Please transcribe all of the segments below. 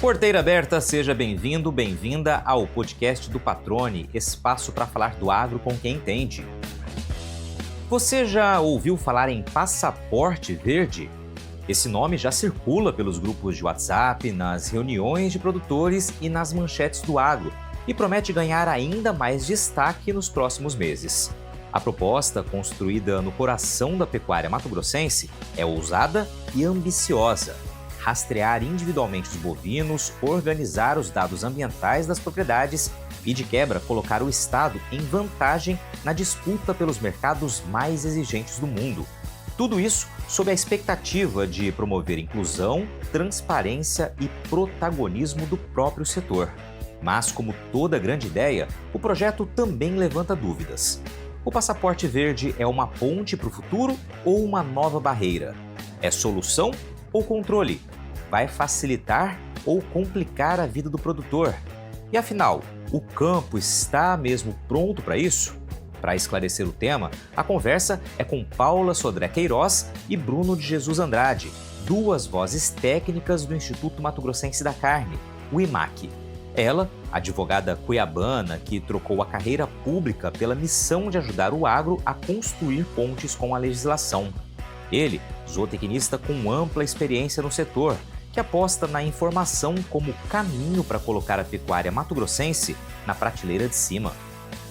Porteira aberta, seja bem-vindo, bem-vinda ao podcast do Patrone, espaço para falar do agro com quem entende. Você já ouviu falar em passaporte verde? Esse nome já circula pelos grupos de WhatsApp, nas reuniões de produtores e nas manchetes do agro e promete ganhar ainda mais destaque nos próximos meses. A proposta, construída no coração da pecuária mato-grossense, é ousada e ambiciosa. Rastrear individualmente os bovinos, organizar os dados ambientais das propriedades e, de quebra, colocar o Estado em vantagem na disputa pelos mercados mais exigentes do mundo. Tudo isso sob a expectativa de promover inclusão, transparência e protagonismo do próprio setor. Mas, como toda grande ideia, o projeto também levanta dúvidas. O passaporte verde é uma ponte para o futuro ou uma nova barreira? É solução ou controle? Vai facilitar ou complicar a vida do produtor? E afinal, o campo está mesmo pronto para isso? Para esclarecer o tema, a conversa é com Paula Sodré Queiroz e Bruno de Jesus Andrade, duas vozes técnicas do Instituto Mato Grossense da Carne, o IMAC. Ela, advogada cuiabana que trocou a carreira pública pela missão de ajudar o agro a construir pontes com a legislação. Ele, zootecnista com ampla experiência no setor, que aposta na informação como caminho para colocar a pecuária mato-grossense na prateleira de cima.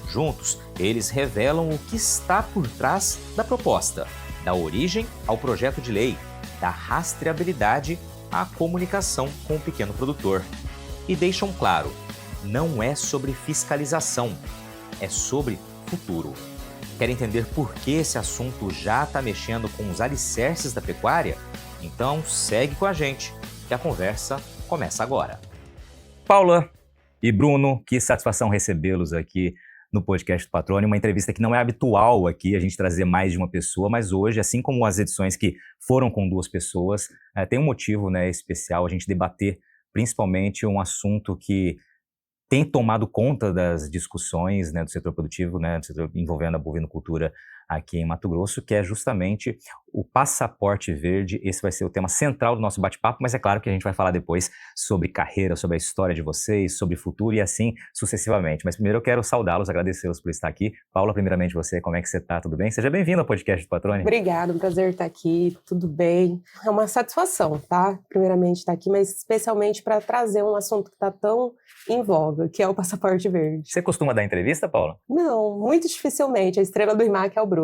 Juntos, eles revelam o que está por trás da proposta, da origem ao projeto de lei, da rastreabilidade à comunicação com o pequeno produtor. E deixam claro, não é sobre fiscalização, é sobre futuro. Quer entender por que esse assunto já está mexendo com os alicerces da pecuária? Então segue com a gente, que a conversa começa agora. Paula e Bruno, que satisfação recebê-los aqui no podcast do Patrone, uma entrevista que não é habitual aqui, a gente trazer mais de uma pessoa, mas hoje, assim como as edições que foram com duas pessoas, tem um motivo, especial a gente debater principalmente um assunto que tem tomado conta das discussões do setor produtivo, do setor envolvendo a bovinocultura aqui em Mato Grosso, que é justamente o passaporte verde. Esse vai ser o tema central do nosso bate-papo, mas é claro que a gente vai falar depois sobre carreira, sobre a história de vocês, sobre futuro e assim sucessivamente. Mas primeiro eu quero saudá-los, agradecê-los por estar aqui. Paula, primeiramente você, como é que você está? Tudo bem? Seja bem-vindo ao podcast do Patrone. Obrigada, um prazer estar aqui, tudo bem. É uma satisfação, tá? Primeiramente estar aqui, mas especialmente para trazer um assunto que está tão em voga, que é o passaporte verde. Você costuma dar entrevista, Paula? Não, muito dificilmente. A estrela do IMAC é o Bruno.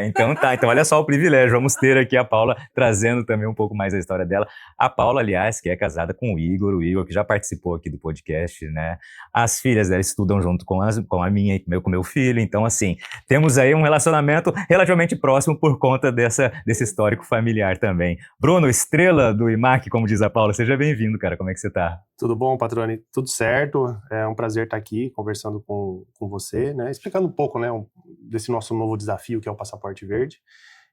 Então tá. Então olha só o privilégio. Vamos ter aqui a Paula trazendo também um pouco mais da história dela. A Paula, aliás, que é casada com o Igor que já participou aqui do podcast, As filhas dela estudam junto com a minha e com meu filho. Então, assim, temos aí um relacionamento relativamente próximo por conta desse histórico familiar também. Bruno, estrela do IMAC, como diz a Paula, seja bem-vindo, cara. Como é que você tá? Tudo bom, Patrone? Tudo certo. É um prazer estar aqui conversando com você, explicando um pouco, desse nosso novo desafio que é o Passaporte Verde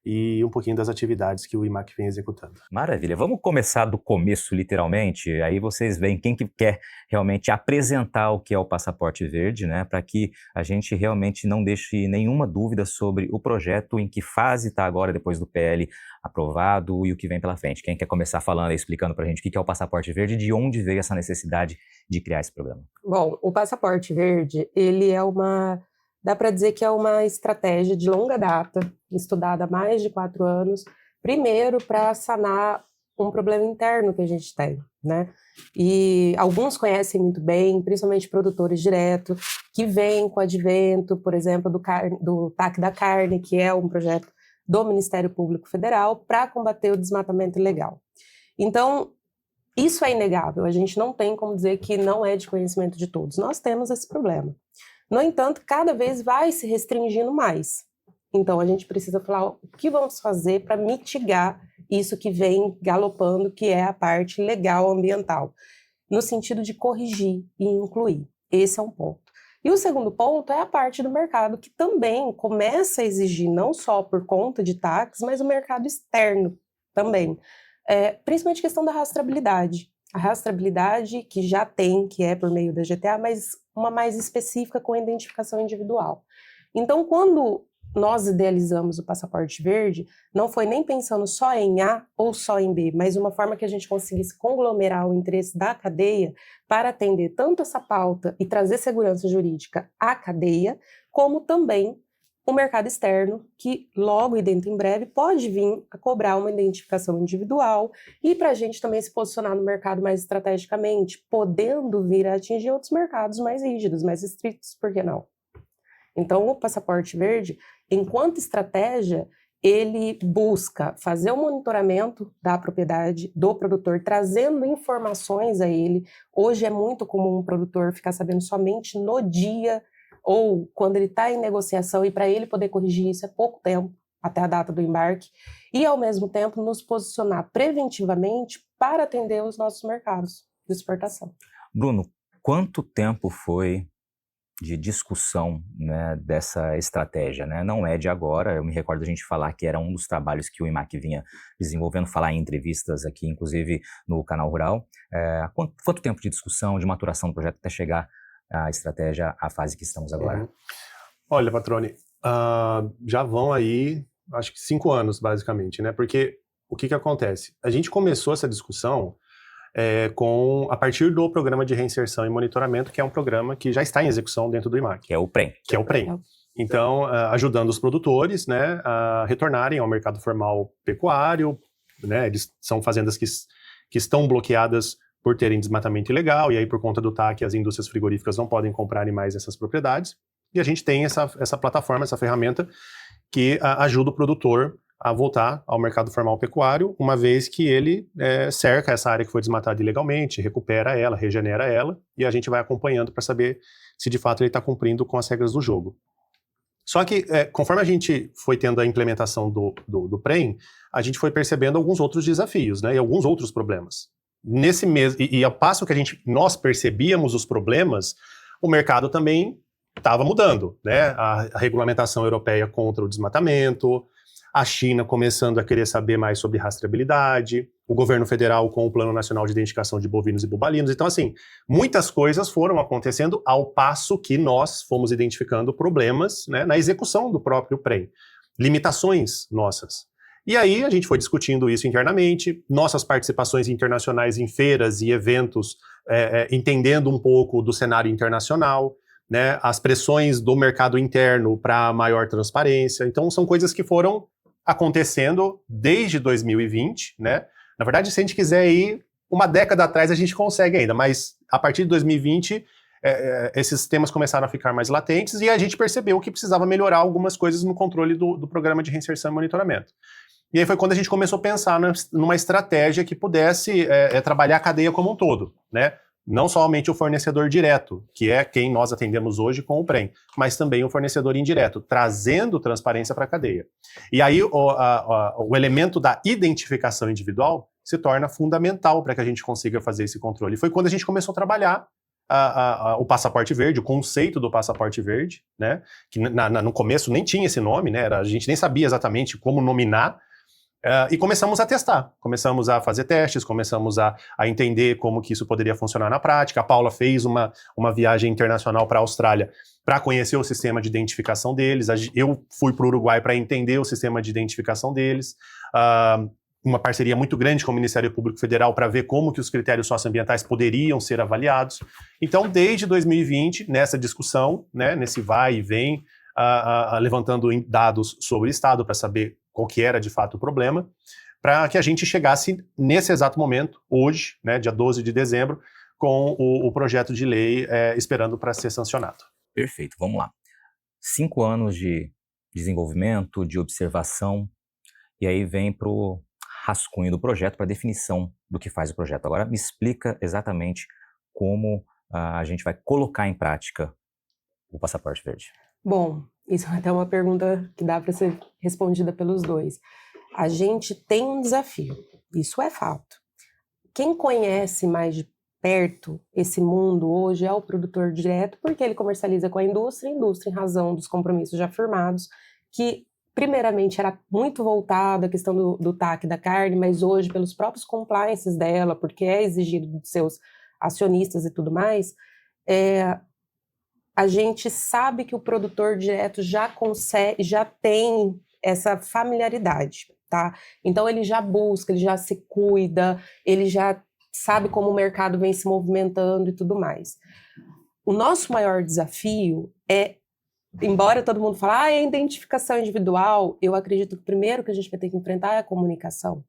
e um pouquinho das atividades que o IMAC vem executando. Maravilha. Vamos começar do começo, literalmente. Aí vocês veem quem que quer realmente apresentar o que é o Passaporte Verde, para que a gente realmente não deixe nenhuma dúvida sobre o projeto, em que fase está agora depois do PL aprovado e o que vem pela frente. Quem quer começar falando, explicando para a gente o que é o Passaporte Verde e de onde veio essa necessidade de criar esse programa? Bom, o Passaporte Verde, ele é dá para dizer que é uma estratégia de longa data, estudada há mais de 4 anos, primeiro para sanar um problema interno que a gente tem, E alguns conhecem muito bem, principalmente produtores diretos, que vêm com o advento, por exemplo, do TAC da Carne, que é um projeto do Ministério Público Federal para combater o desmatamento ilegal. Então, isso é inegável, a gente não tem como dizer que não é de conhecimento de todos, nós temos esse problema. No entanto, cada vez vai se restringindo mais. Então, a gente precisa falar o que vamos fazer para mitigar isso que vem galopando, que é a parte legal ambiental, no sentido de corrigir e incluir. Esse é um ponto. E o segundo ponto é a parte do mercado, que também começa a exigir, não só por conta de taxas, mas o mercado externo também. Principalmente a questão da rastreabilidade. A rastreabilidade que já tem, que é por meio da GTA, mas uma mais específica com identificação individual. Então, quando nós idealizamos o Passaporte Verde, não foi nem pensando só em A ou só em B, mas uma forma que a gente conseguisse conglomerar o interesse da cadeia para atender tanto essa pauta e trazer segurança jurídica à cadeia, como também o mercado externo, que logo e dentro em breve pode vir a cobrar uma identificação individual e para a gente também se posicionar no mercado mais estrategicamente, podendo vir a atingir outros mercados mais rígidos, mais estritos, por que não? Então, o Passaporte Verde, enquanto estratégia, ele busca fazer o monitoramento da propriedade do produtor, trazendo informações a ele. Hoje é muito comum um produtor ficar sabendo somente no dia ou quando ele está em negociação, e para ele poder corrigir isso é pouco tempo, até a data do embarque, e ao mesmo tempo nos posicionar preventivamente para atender os nossos mercados de exportação. Bruno, quanto tempo foi de discussão, né, dessa estratégia, né? Não é de agora, eu me recordo a gente falar que era um dos trabalhos que o IMAC vinha desenvolvendo, falar em entrevistas aqui, inclusive no Canal Rural. Quanto tempo de discussão, de maturação do projeto até chegar a estratégia, a fase que estamos agora? Olha, Patrone, já vão aí, acho que 5 anos, basicamente, né? Porque o que acontece? A gente começou essa discussão a partir do Programa de Reinserção e Monitoramento, que é um programa que já está em execução dentro do IMAC. Que é o PREM. Que é o PREM. Então, ajudando os produtores, né, a retornarem ao mercado formal pecuário, né? Eles são fazendas que estão bloqueadas por terem desmatamento ilegal, e aí por conta do TAC as indústrias frigoríficas não podem comprar mais essas propriedades, e a gente tem essa plataforma, essa ferramenta que ajuda o produtor a voltar ao mercado formal pecuário, uma vez que ele cerca essa área que foi desmatada ilegalmente, recupera ela, regenera ela, e a gente vai acompanhando para saber se de fato ele está cumprindo com as regras do jogo. Só que, conforme a gente foi tendo a implementação do PREM, a gente foi percebendo alguns outros desafios, né, e alguns outros problemas. Nesse mês, e ao passo que nós percebíamos os problemas, o mercado também estava mudando, né? A regulamentação europeia contra o desmatamento, a China começando a querer saber mais sobre rastreabilidade, o governo federal com o Plano Nacional de Identificação de Bovinos e Bubalinos. Então, assim, muitas coisas foram acontecendo ao passo que nós fomos identificando problemas, né, na execução do próprio PREM, limitações nossas. E aí a gente foi discutindo isso internamente, nossas participações internacionais em feiras e eventos, entendendo um pouco do cenário internacional, né, as pressões do mercado interno para maior transparência. Então são coisas que foram acontecendo desde 2020, né? Na verdade, se a gente quiser ir uma década atrás, a gente consegue ainda, mas a partir de 2020 esses temas começaram a ficar mais latentes e a gente percebeu que precisava melhorar algumas coisas no controle do programa de reinserção e monitoramento. E aí foi quando a gente começou a pensar numa estratégia que pudesse trabalhar a cadeia como um todo, né? Não somente o fornecedor direto, que é quem nós atendemos hoje com o PREM, mas também o fornecedor indireto, trazendo transparência para a cadeia. E aí o elemento da identificação individual se torna fundamental para que a gente consiga fazer esse controle. E foi quando a gente começou a trabalhar o Passaporte Verde, o conceito do Passaporte Verde, né? Que no começo nem tinha esse nome, né? A gente nem sabia exatamente como nominar. E começamos a testar, começamos a fazer testes, começamos a entender como que isso poderia funcionar na prática. A Paula fez uma viagem internacional para a Austrália para conhecer o sistema de identificação deles. Eu fui para o Uruguai para entender o sistema de identificação deles. Uma parceria muito grande com o Ministério Público Federal para ver como que os critérios socioambientais poderiam ser avaliados. Então, desde 2020, nessa discussão, né, nesse vai e vem, levantando dados sobre o Estado para saber qual que era de fato o problema, para que a gente chegasse nesse exato momento, hoje, né, dia 12 de dezembro, com o projeto de lei esperando para ser sancionado. Perfeito, vamos lá. 5 anos de desenvolvimento, de observação, e aí vem para o rascunho do projeto, para a definição do que faz o projeto. Agora me explica exatamente como a gente vai colocar em prática o Passaporte Verde. Bom, isso é até uma pergunta que dá para ser respondida pelos dois. A gente tem um desafio, isso é fato. Quem conhece mais de perto esse mundo hoje é o produtor direto, porque ele comercializa com a indústria em razão dos compromissos já firmados, que primeiramente era muito voltado à questão do TAC da carne, mas hoje pelos próprios compliances dela, porque é exigido de seus acionistas e tudo mais, a gente sabe que o produtor direto já consegue, já tem essa familiaridade, tá? Então ele já busca, ele já se cuida, ele já sabe como o mercado vem se movimentando e tudo mais. O nosso maior desafio é, embora todo mundo fale, é a identificação individual, eu acredito que o primeiro que a gente vai ter que enfrentar é a comunicação.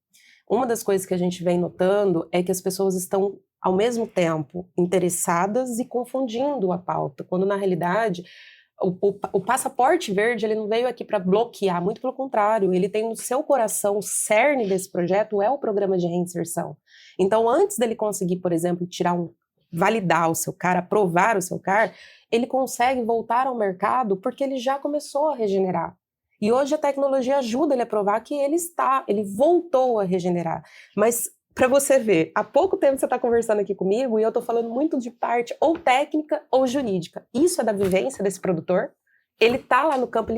Uma das coisas que a gente vem notando é que as pessoas estão, ao mesmo tempo, interessadas e confundindo a pauta, quando, na realidade, o passaporte verde ele não veio aqui para bloquear, muito pelo contrário, ele tem no seu coração, o cerne desse projeto é o programa de reinserção. Então, antes dele conseguir, por exemplo, validar o seu CAR, aprovar o seu CAR, ele consegue voltar ao mercado porque ele já começou a regenerar. E hoje a tecnologia ajuda ele a provar que ele voltou a regenerar. Mas, para você ver, há pouco tempo você está conversando aqui comigo e eu estou falando muito de parte ou técnica ou jurídica. Isso é da vivência desse produtor. Ele está lá no campo,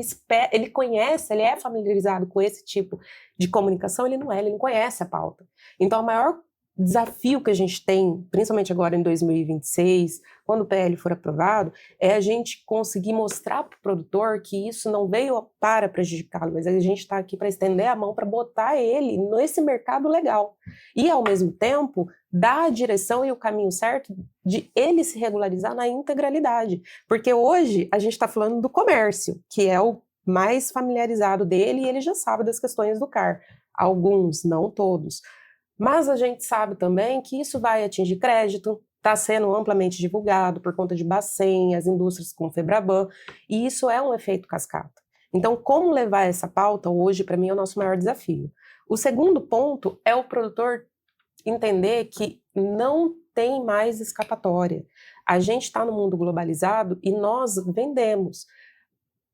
ele conhece, ele é familiarizado com esse tipo de comunicação, ele não conhece a pauta. Então, o maior desafio que a gente tem, principalmente agora em 2026, quando o PL for aprovado, é a gente conseguir mostrar para o produtor que isso não veio para prejudicá-lo, mas a gente está aqui para estender a mão para botar ele nesse mercado legal. E, ao mesmo tempo, dar a direção e o caminho certo de ele se regularizar na integralidade. Porque hoje a gente está falando do comércio, que é o mais familiarizado dele e ele já sabe das questões do CAR. Alguns, não todos. Mas a gente sabe também que isso vai atingir crédito, está sendo amplamente divulgado por conta de Bacen, as indústrias com Febraban, e isso é um efeito cascata. Então, como levar essa pauta hoje, para mim, é o nosso maior desafio. O segundo ponto é o produtor entender que não tem mais escapatória. A gente está no mundo globalizado e nós vendemos.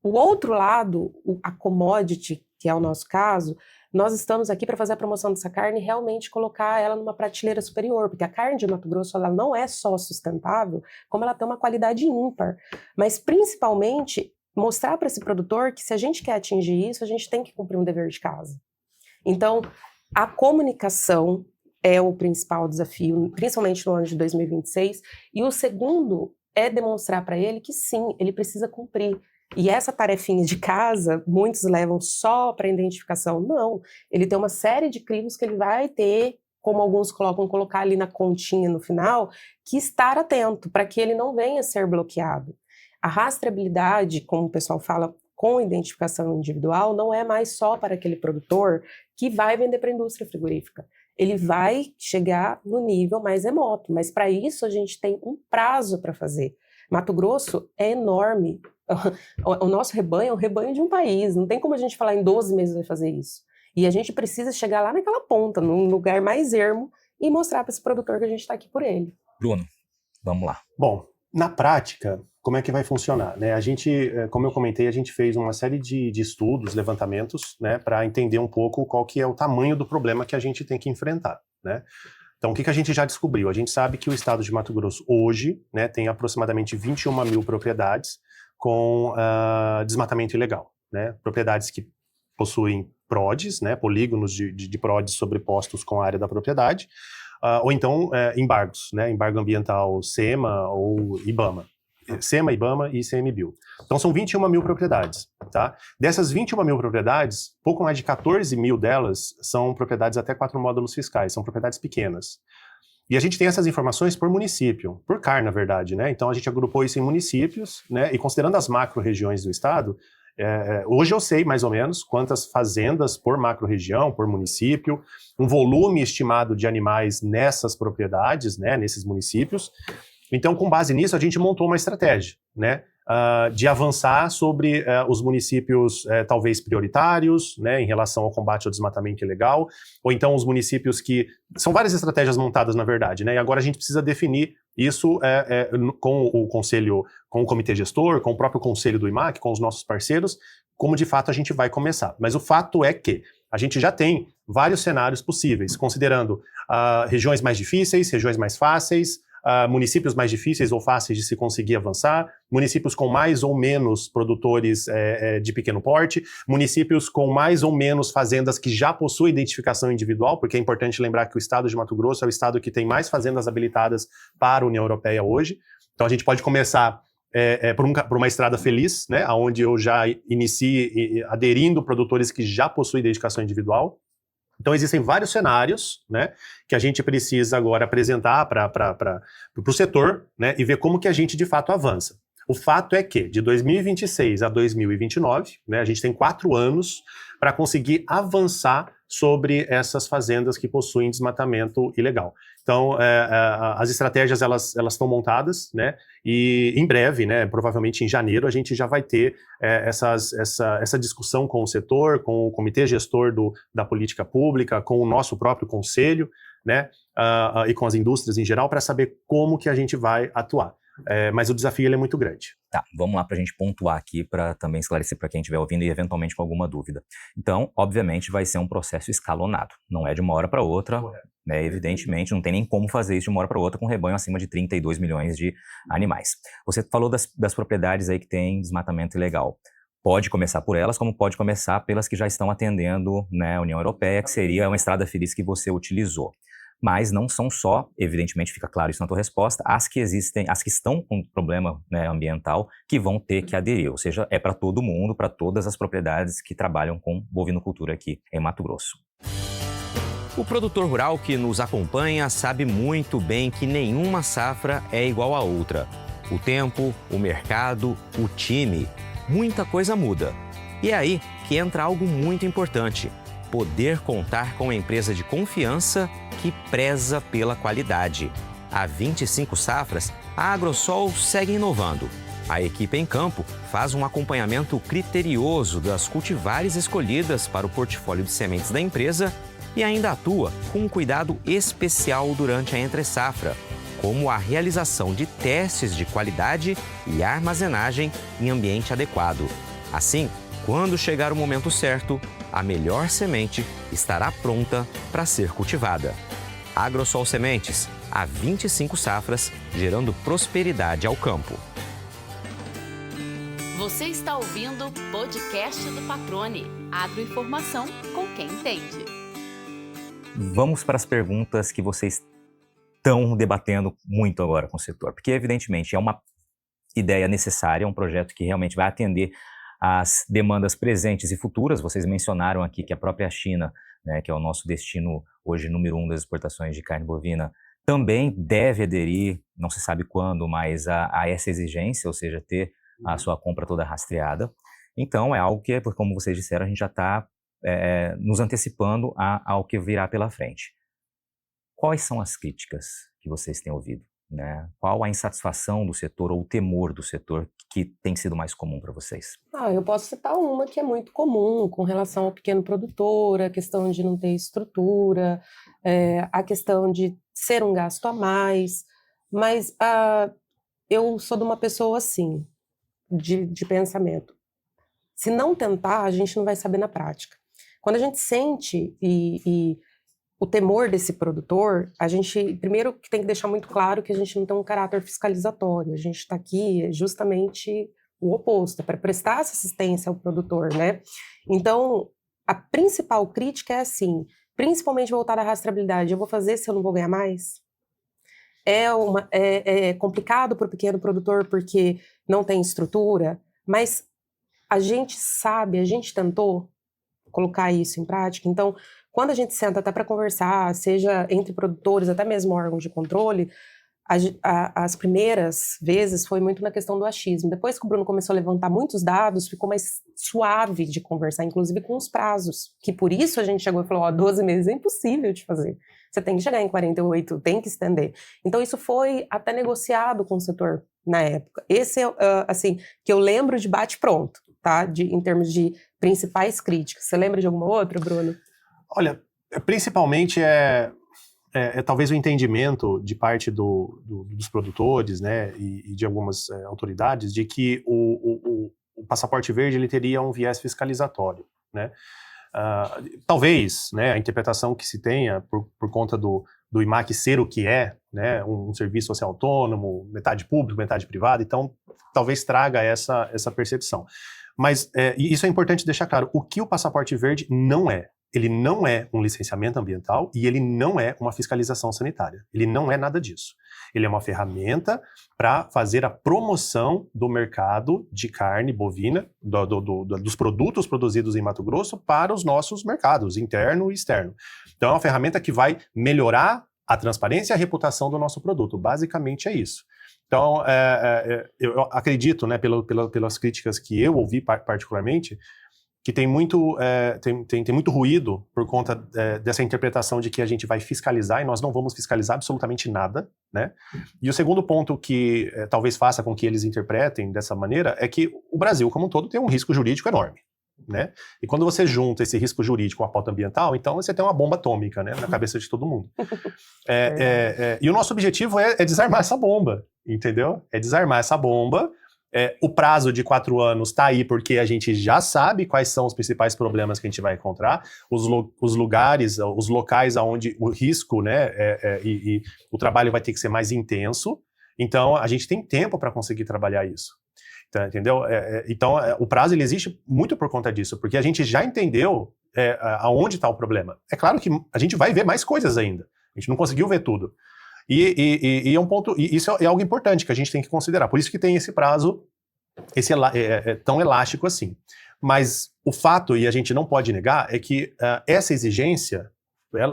O outro lado, a commodity, que é o nosso caso, nós estamos aqui para fazer a promoção dessa carne e realmente colocar ela numa prateleira superior, porque a carne de Mato Grosso ela não é só sustentável, como ela tem uma qualidade ímpar. Mas, principalmente, mostrar para esse produtor que se a gente quer atingir isso, a gente tem que cumprir um dever de casa. Então, a comunicação é o principal desafio, principalmente no ano de 2026, e o segundo é demonstrar para ele que sim, ele precisa cumprir. E essa tarefinha de casa, muitos levam só para identificação. Não, ele tem uma série de crivos que ele vai ter, como alguns colocar ali na continha no final, que estar atento para que ele não venha a ser bloqueado. A rastreabilidade, como o pessoal fala, com identificação individual, não é mais só para aquele produtor que vai vender para a indústria frigorífica. Ele vai chegar no nível mais remoto, mas para isso a gente tem um prazo para fazer. Mato Grosso é enorme. O nosso rebanho é um rebanho de um país. Não tem como a gente falar em 12 meses vai fazer isso. E a gente precisa chegar lá naquela ponta, num lugar mais ermo, e mostrar para esse produtor que a gente está aqui por ele. Bruno, vamos lá. Bom, na prática, como é que vai funcionar? Né? A gente, como eu comentei, a gente fez uma série de estudos, levantamentos, né, para entender um pouco qual que é o tamanho do problema que a gente tem que enfrentar, né? Então, o que a gente já descobriu? A gente sabe que o estado de Mato Grosso hoje, né, tem aproximadamente 21 mil propriedades com desmatamento ilegal, né? Propriedades que possuem PRODs, né, polígonos de PRODs sobrepostos com a área da propriedade, ou então embargos, né, embargo ambiental SEMA ou IBAMA. SEMA, IBAMA e ICMBio. Então são 21 mil propriedades, tá? Dessas 21 mil propriedades, pouco mais de 14 mil delas são propriedades até 4 módulos fiscais, são propriedades pequenas. E a gente tem essas informações por município, por CAR, na verdade, né? Então a gente agrupou isso em municípios, né? E considerando as macro-regiões do estado, hoje eu sei mais ou menos quantas fazendas por macro-região, por município, um volume estimado de animais nessas propriedades, né? Nesses municípios. Então, com base nisso, a gente montou uma estratégia, né, de avançar sobre os municípios talvez prioritários, né, em relação ao combate ao desmatamento ilegal, ou então os municípios que... São várias estratégias montadas, na verdade, né, e agora a gente precisa definir isso com o conselho, com o comitê gestor, com o próprio conselho do IMAC, com os nossos parceiros, como de fato a gente vai começar. Mas o fato é que a gente já tem vários cenários possíveis, considerando regiões mais difíceis, regiões mais fáceis, municípios mais difíceis ou fáceis de se conseguir avançar, municípios com mais ou menos produtores de pequeno porte, municípios com mais ou menos fazendas que já possuem identificação individual, porque é importante lembrar que o estado de Mato Grosso é o estado que tem mais fazendas habilitadas para a União Europeia hoje. Então a gente pode começar por uma estrada feliz, né, onde eu já inicie aderindo produtores que já possuem dedicação individual. Então, existem vários cenários, né, que a gente precisa agora apresentar para o setor, né, e ver como que a gente, de fato, avança. O fato é que, de 2026 a 2029, né, a gente tem 4 anos para conseguir avançar sobre essas fazendas que possuem desmatamento ilegal. Então, as estratégias, elas estão montadas, né, e em breve, né, provavelmente em janeiro, a gente já vai ter essa discussão com o setor, com o comitê gestor da política pública, com o nosso próprio conselho, né, e com as indústrias em geral, para saber como que a gente vai atuar. Mas o desafio ele é muito grande. Tá, vamos lá para a gente pontuar aqui para também esclarecer para quem estiver ouvindo e eventualmente com alguma dúvida. Então, obviamente, vai ser um processo escalonado. Não é de uma hora para outra, né? Evidentemente, não tem nem como fazer isso de uma hora para outra com um rebanho acima de 32 milhões de animais. Você falou das propriedades aí que tem desmatamento ilegal. Pode começar por elas, como pode começar pelas que já estão atendendo, né, a União Europeia, que seria uma estrada feliz que você utilizou. Mas não são só, evidentemente fica claro isso na tua resposta, as que estão com problema, né, ambiental, que vão ter que aderir. Ou seja, é para todo mundo, para todas as propriedades que trabalham com bovinocultura aqui em Mato Grosso. O produtor rural que nos acompanha sabe muito bem que nenhuma safra é igual à outra. O tempo, o mercado, o time, muita coisa muda. E é aí que entra algo muito importante: poder contar com uma empresa de confiança que preza pela qualidade. Há 25 safras, a Agrosol segue inovando. A equipe em campo faz um acompanhamento criterioso das cultivares escolhidas para o portfólio de sementes da empresa e ainda atua com um cuidado especial durante a entre-safra, como a realização de testes de qualidade e armazenagem em ambiente adequado. Assim, quando chegar o momento certo, a melhor semente estará pronta para ser cultivada. Agrosol Sementes, há 25 safras, gerando prosperidade ao campo. Você está ouvindo o podcast do Patrone. Agroinformação com quem entende. Vamos para as perguntas que vocês estão debatendo muito agora com o setor, porque evidentemente é uma ideia necessária, é um projeto que realmente vai atender as demandas presentes e futuras. Vocês mencionaram aqui que a própria China, né, que é o nosso destino hoje número 1 das exportações de carne bovina, também deve aderir, não se sabe quando, mas a essa exigência, ou seja, ter a sua compra toda rastreada. Então, é algo que, como vocês disseram, a gente já está nos antecipando ao que virá pela frente. Quais são as críticas que vocês têm ouvido, né? Qual a insatisfação do setor ou o temor do setor que tem sido mais comum para vocês? Eu posso citar uma que é muito comum com relação ao pequeno produtor, a questão de não ter estrutura, a questão de ser um gasto a mais, mas eu sou de uma pessoa assim, de pensamento. Se não tentar, a gente não vai saber na prática. Quando a gente sente o temor desse produtor, a gente, primeiro, que tem que deixar muito claro que a gente não tem um caráter fiscalizatório, a gente está aqui justamente o oposto, para prestar essa assistência ao produtor, né? Então, a principal crítica é assim, principalmente voltada à rastreabilidade: eu vou fazer se eu não vou ganhar mais? É complicado para o pequeno produtor porque não tem estrutura, mas a gente sabe, a gente tentou colocar isso em prática. Então, quando a gente senta até para conversar, seja entre produtores, até mesmo órgãos de controle, as primeiras vezes foi muito na questão do achismo. Depois que o Bruno começou a levantar muitos dados, ficou mais suave de conversar, inclusive com os prazos, que por isso a gente chegou e falou: 12 meses é impossível de fazer. Você tem que chegar em 48, tem que estender. Então, isso foi até negociado com o setor na época. Esse é, assim, que eu lembro de bate-pronto, tá? Em termos de principais críticas. Você lembra de alguma outra, Bruno? Olha, principalmente talvez o entendimento de parte dos produtores, né, e de algumas autoridades, de que o passaporte verde ele teria um viés fiscalizatório, né? Talvez, né, a interpretação que se tenha por conta do IMAC ser o que é, né, um serviço social autônomo, metade público, metade privado, então talvez traga essa percepção. Mas isso é importante deixar claro: o que o passaporte verde não é. ele não é um licenciamento ambiental e ele não é uma fiscalização sanitária. Ele não é nada disso. Ele é uma ferramenta para fazer a promoção do mercado de carne bovina, dos produtos produzidos em Mato Grosso para os nossos mercados, interno e externo. Então é uma ferramenta que vai melhorar a transparência e a reputação do nosso produto. Basicamente é isso. Então, eu acredito, né, pelas críticas que eu ouvi particularmente, que tem muito ruído por conta dessa interpretação de que a gente vai fiscalizar e nós não vamos fiscalizar absolutamente nada, né? E o segundo ponto que talvez faça com que eles interpretem dessa maneira é que o Brasil, como um todo, tem um risco jurídico enorme, né? E quando você junta esse risco jurídico com a pauta ambiental, então você tem uma bomba atômica, né, na cabeça de todo mundo. E o nosso objetivo é desarmar essa bomba, entendeu? É desarmar essa bomba. O prazo de 4 anos está aí porque a gente já sabe quais são os principais problemas que a gente vai encontrar, os lugares, os locais onde o risco, né, e o trabalho vai ter que ser mais intenso. Então, a gente tem tempo para conseguir trabalhar isso. Tá, entendeu? Então, o prazo ele existe muito por conta disso, porque a gente já entendeu aonde está o problema. É claro que a gente vai ver mais coisas ainda. A gente não conseguiu ver tudo. E é um ponto, e isso é algo importante que a gente tem que considerar. Por isso que tem esse prazo tão elástico assim. Mas o fato, e a gente não pode negar, é que essa exigência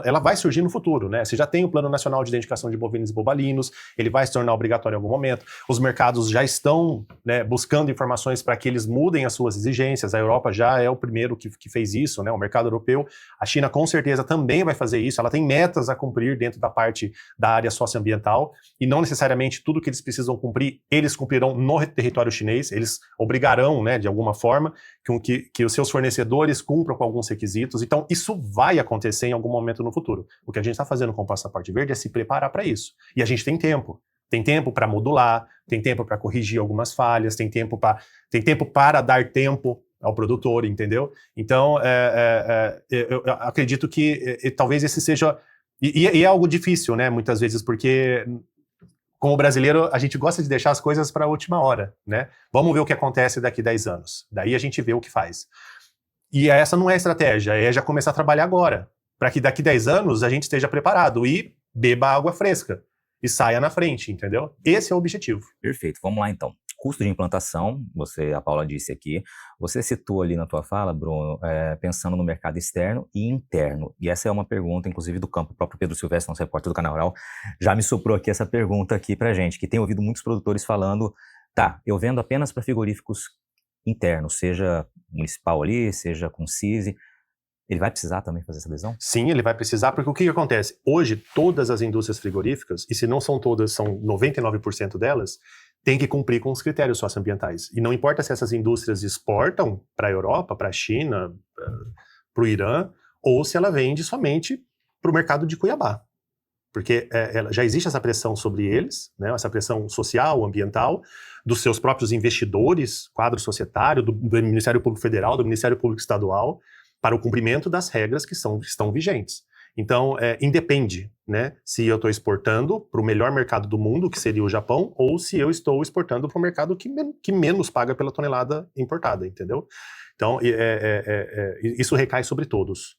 ela vai surgir no futuro, né? Você já tem o Plano Nacional de Identificação de Bovinos e Bovalinos, ele vai se tornar obrigatório em algum momento. Os mercados já estão, né, buscando informações para que eles mudem as suas exigências. A Europa já é o primeiro que fez isso, né? O mercado europeu. A China, com certeza, também vai fazer isso. Ela tem metas a cumprir dentro da parte da área socioambiental e não necessariamente tudo que eles precisam cumprir, eles cumprirão no território chinês. Eles obrigarão, né, de alguma forma, que os seus fornecedores cumpram com alguns requisitos. Então, isso vai acontecer em algum momento no futuro. O que a gente está fazendo com o Passaporte Verde é se preparar para isso. E a gente tem tempo. Tem tempo para modular, tem tempo para corrigir algumas falhas, tem tempo para dar tempo ao produtor, entendeu? Então, eu acredito que talvez esse seja... E é algo difícil, né, muitas vezes, porque como brasileiro, a gente gosta de deixar as coisas para a última hora, né? Vamos ver o que acontece daqui 10 anos. Daí a gente vê o que faz. E essa não é a estratégia, é já começar a trabalhar agora, para que daqui 10 anos a gente esteja preparado e beba água fresca e saia na frente, entendeu? Esse é o objetivo. Perfeito, vamos lá então. Custo de implantação, a Paula disse aqui, você citou ali na tua fala, Bruno, pensando no mercado externo e interno. E essa é uma pergunta, inclusive, do campo. O próprio Pedro Silvestre, nosso repórter do Canal Rural, já me soprou aqui essa pergunta aqui pra gente, que tem ouvido muitos produtores falando, eu vendo apenas para frigoríficos internos, seja municipal ali, seja com CISI. Ele vai precisar também fazer essa adesão? Sim, ele vai precisar, porque o que acontece? Hoje, todas as indústrias frigoríficas, e se não são todas, são 99% delas, têm que cumprir com os critérios socioambientais. E não importa se essas indústrias exportam para a Europa, para a China, para o Irã, ou se ela vende somente para o mercado de Cuiabá. Porque já existe essa pressão sobre eles, né, essa pressão social, ambiental, dos seus próprios investidores, quadro societário, do Ministério Público Federal, do Ministério Público Estadual, para o cumprimento das regras que estão vigentes. Então, independe, né, se eu estou exportando para o melhor mercado do mundo, que seria o Japão, ou se eu estou exportando para o mercado que menos paga pela tonelada importada, entendeu? Então, isso recai sobre todos.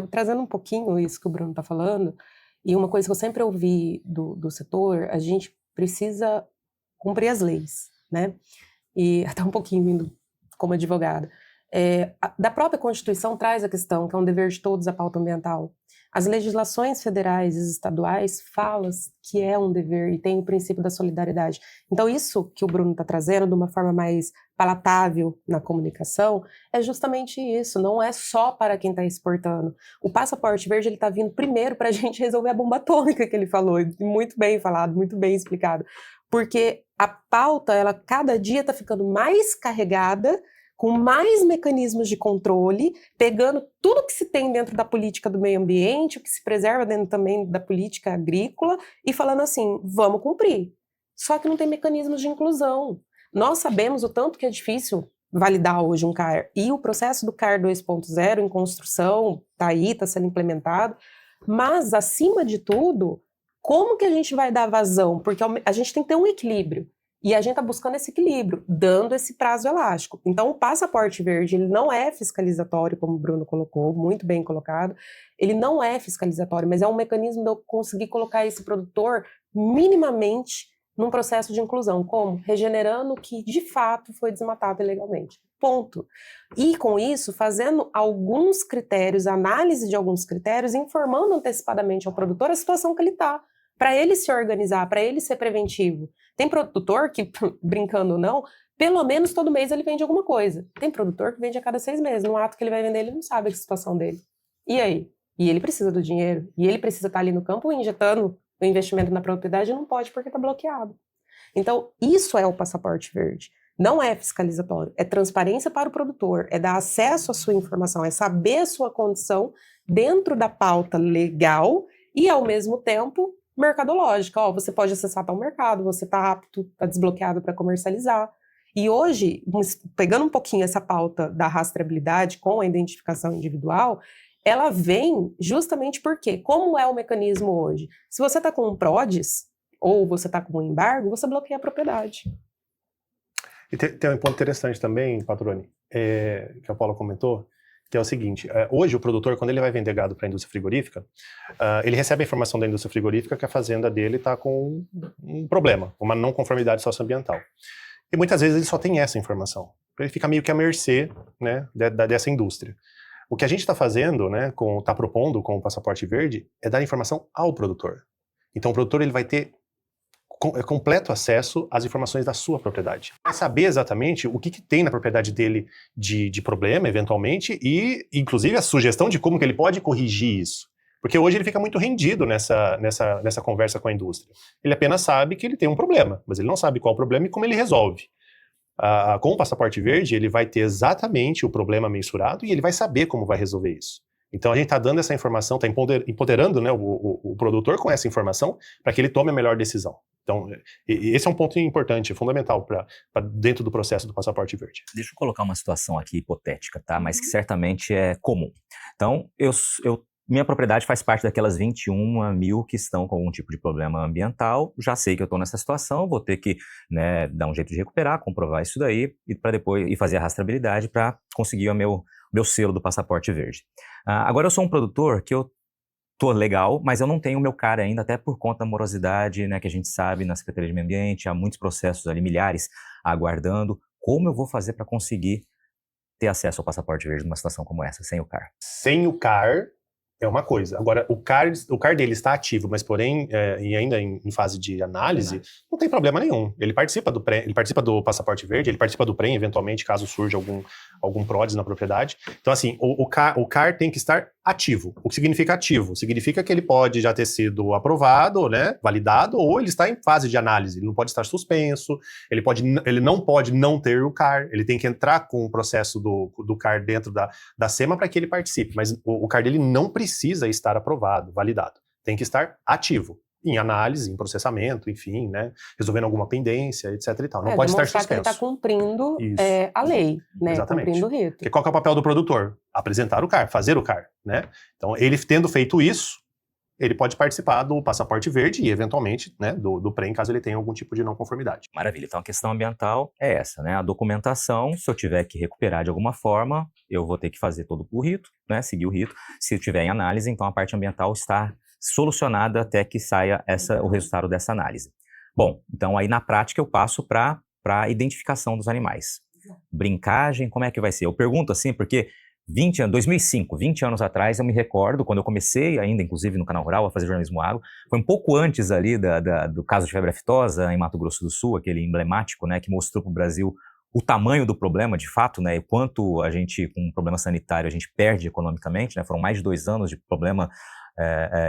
Trazendo um pouquinho isso que o Bruno está falando, e uma coisa que eu sempre ouvi do setor, a gente precisa cumprir as leis, né? E até um pouquinho indo como advogada. Da própria Constituição traz a questão que é um dever de todos a pauta ambiental. As legislações federais e estaduais falam que é um dever e tem o princípio da solidariedade. Então isso que o Bruno está trazendo de uma forma mais palatável na comunicação é justamente isso, não é só para quem está exportando. O Passaporte Verde está vindo primeiro para a gente resolver a bomba atômica que ele falou, muito bem falado, muito bem explicado, porque a pauta, ela cada dia está ficando mais carregada, com mais mecanismos de controle, pegando tudo que se tem dentro da política do meio ambiente, o que se preserva dentro também da política agrícola, e falando assim, vamos cumprir. Só que não tem mecanismos de inclusão. Nós sabemos o tanto que é difícil validar hoje um CAR, e o processo do CAR 2.0 em construção está aí, está sendo implementado, mas, acima de tudo, como que a gente vai dar vazão? Porque a gente tem que ter um equilíbrio. E a gente está buscando esse equilíbrio, dando esse prazo elástico. Então, o passaporte verde, ele não é fiscalizatório, como o Bruno colocou, muito bem colocado. Ele não é fiscalizatório, mas é um mecanismo de eu conseguir colocar esse produtor minimamente num processo de inclusão. Como? Regenerando o que, de fato, foi desmatado ilegalmente. Ponto. E, com isso, fazendo alguns critérios, análise de alguns critérios, informando antecipadamente ao produtor a situação que ele está, para ele se organizar, para ele ser preventivo. Tem produtor que, brincando ou não, pelo menos todo mês ele vende alguma coisa. Tem produtor que vende a cada 6 meses. No ato que ele vai vender, ele não sabe a situação dele. E aí? E ele precisa do dinheiro. E ele precisa estar ali no campo injetando o investimento na propriedade e não pode porque está bloqueado. Então, isso é o passaporte verde. Não é fiscalizatório. É transparência para o produtor. É dar acesso à sua informação. É saber a sua condição dentro da pauta legal e, ao mesmo tempo, mercadológica. Ó, você pode acessar tal mercado, você está apto, está desbloqueado para comercializar. E hoje, pegando um pouquinho essa pauta da rastreabilidade com a identificação individual, ela vem justamente porque, como é o mecanismo hoje? Se você está com um PRODES ou você está com um embargo, você bloqueia a propriedade. E tem um ponto interessante também, Patrone, que a Paula comentou, que é o seguinte, hoje o produtor, quando ele vai vender gado para a indústria frigorífica, ele recebe a informação da indústria frigorífica que a fazenda dele está com um problema, uma não conformidade socioambiental. E muitas vezes ele só tem essa informação. Ele fica meio que à mercê, né, dessa indústria. O que a gente está fazendo, né, está propondo com o passaporte verde, é dar informação ao produtor. Então o produtor ele vai ter completo acesso às informações da sua propriedade. Vai saber exatamente o que tem na propriedade dele de problema, eventualmente, e inclusive a sugestão de como que ele pode corrigir isso. Porque hoje ele fica muito rendido nessa conversa com a indústria. Ele apenas sabe que ele tem um problema, mas ele não sabe qual é o problema e como ele resolve. Com o passaporte verde, ele vai ter exatamente o problema mensurado e ele vai saber como vai resolver isso. Então a gente está dando essa informação, está empoderando, né, o produtor com essa informação para que ele tome a melhor decisão. Então, esse é um ponto importante, fundamental para dentro do processo do passaporte verde. Deixa eu colocar uma situação aqui hipotética, tá? Mas que certamente é comum. Então, minha propriedade faz parte daquelas 21 mil que estão com algum tipo de problema ambiental. Já sei que eu estou nessa situação, vou ter que, né, dar um jeito de recuperar, comprovar isso daí e para depois fazer a rastreabilidade para conseguir o meu selo do passaporte verde. Agora eu sou um produtor que eu tô legal, mas eu não tenho o meu CAR ainda, até por conta da morosidade, né, que a gente sabe na Secretaria de Meio Ambiente, há muitos processos ali, milhares, aguardando. Como eu vou fazer para conseguir ter acesso ao passaporte verde numa situação como essa, sem o CAR? Sem o CAR é uma coisa. Agora, o CAR dele está ativo, mas porém, e ainda em fase de análise, não tem problema nenhum. Ele participa do passaporte verde, ele participa do PREM, eventualmente, caso surja algum PRODES na propriedade. Então, assim, o CAR tem que estar ativo. O que significa ativo? Significa que ele pode já ter sido aprovado, né, validado, ou ele está em fase de análise. Ele não pode estar suspenso, ele não pode não ter o CAR, ele tem que entrar com o processo do CAR dentro da SEMA para que ele participe. Mas o CAR dele não precisa estar aprovado, validado. Tem que estar ativo. Em análise, em processamento, enfim, né, resolvendo alguma pendência, etc e tal. Não pode estar suspenso. Que ele está cumprindo a lei, né, exatamente. Cumprindo o rito. Porque qual que é o papel do produtor? Apresentar o CAR, fazer o CAR, né? Então, ele tendo feito isso, ele pode participar do passaporte verde e, eventualmente, né, do PREM, caso ele tenha algum tipo de não conformidade. Maravilha. Então, a questão ambiental é essa, né? A documentação, se eu tiver que recuperar de alguma forma, eu vou ter que fazer todo o rito, né, seguir o rito. Se eu tiver em análise, então a parte ambiental está solucionada até que saia o resultado dessa análise. Bom, então aí na prática eu passo para a identificação dos animais. Brincagem, como é que vai ser? Eu pergunto assim porque 2005, 20 anos atrás, eu me recordo, quando eu comecei ainda, inclusive no Canal Rural, a fazer jornalismo agro, foi um pouco antes ali do caso de febre aftosa em Mato Grosso do Sul, aquele emblemático, né, que mostrou para o Brasil o tamanho do problema, de fato, né, e quanto a gente, com um problema sanitário, a gente perde economicamente, né, foram mais de 2 anos de problema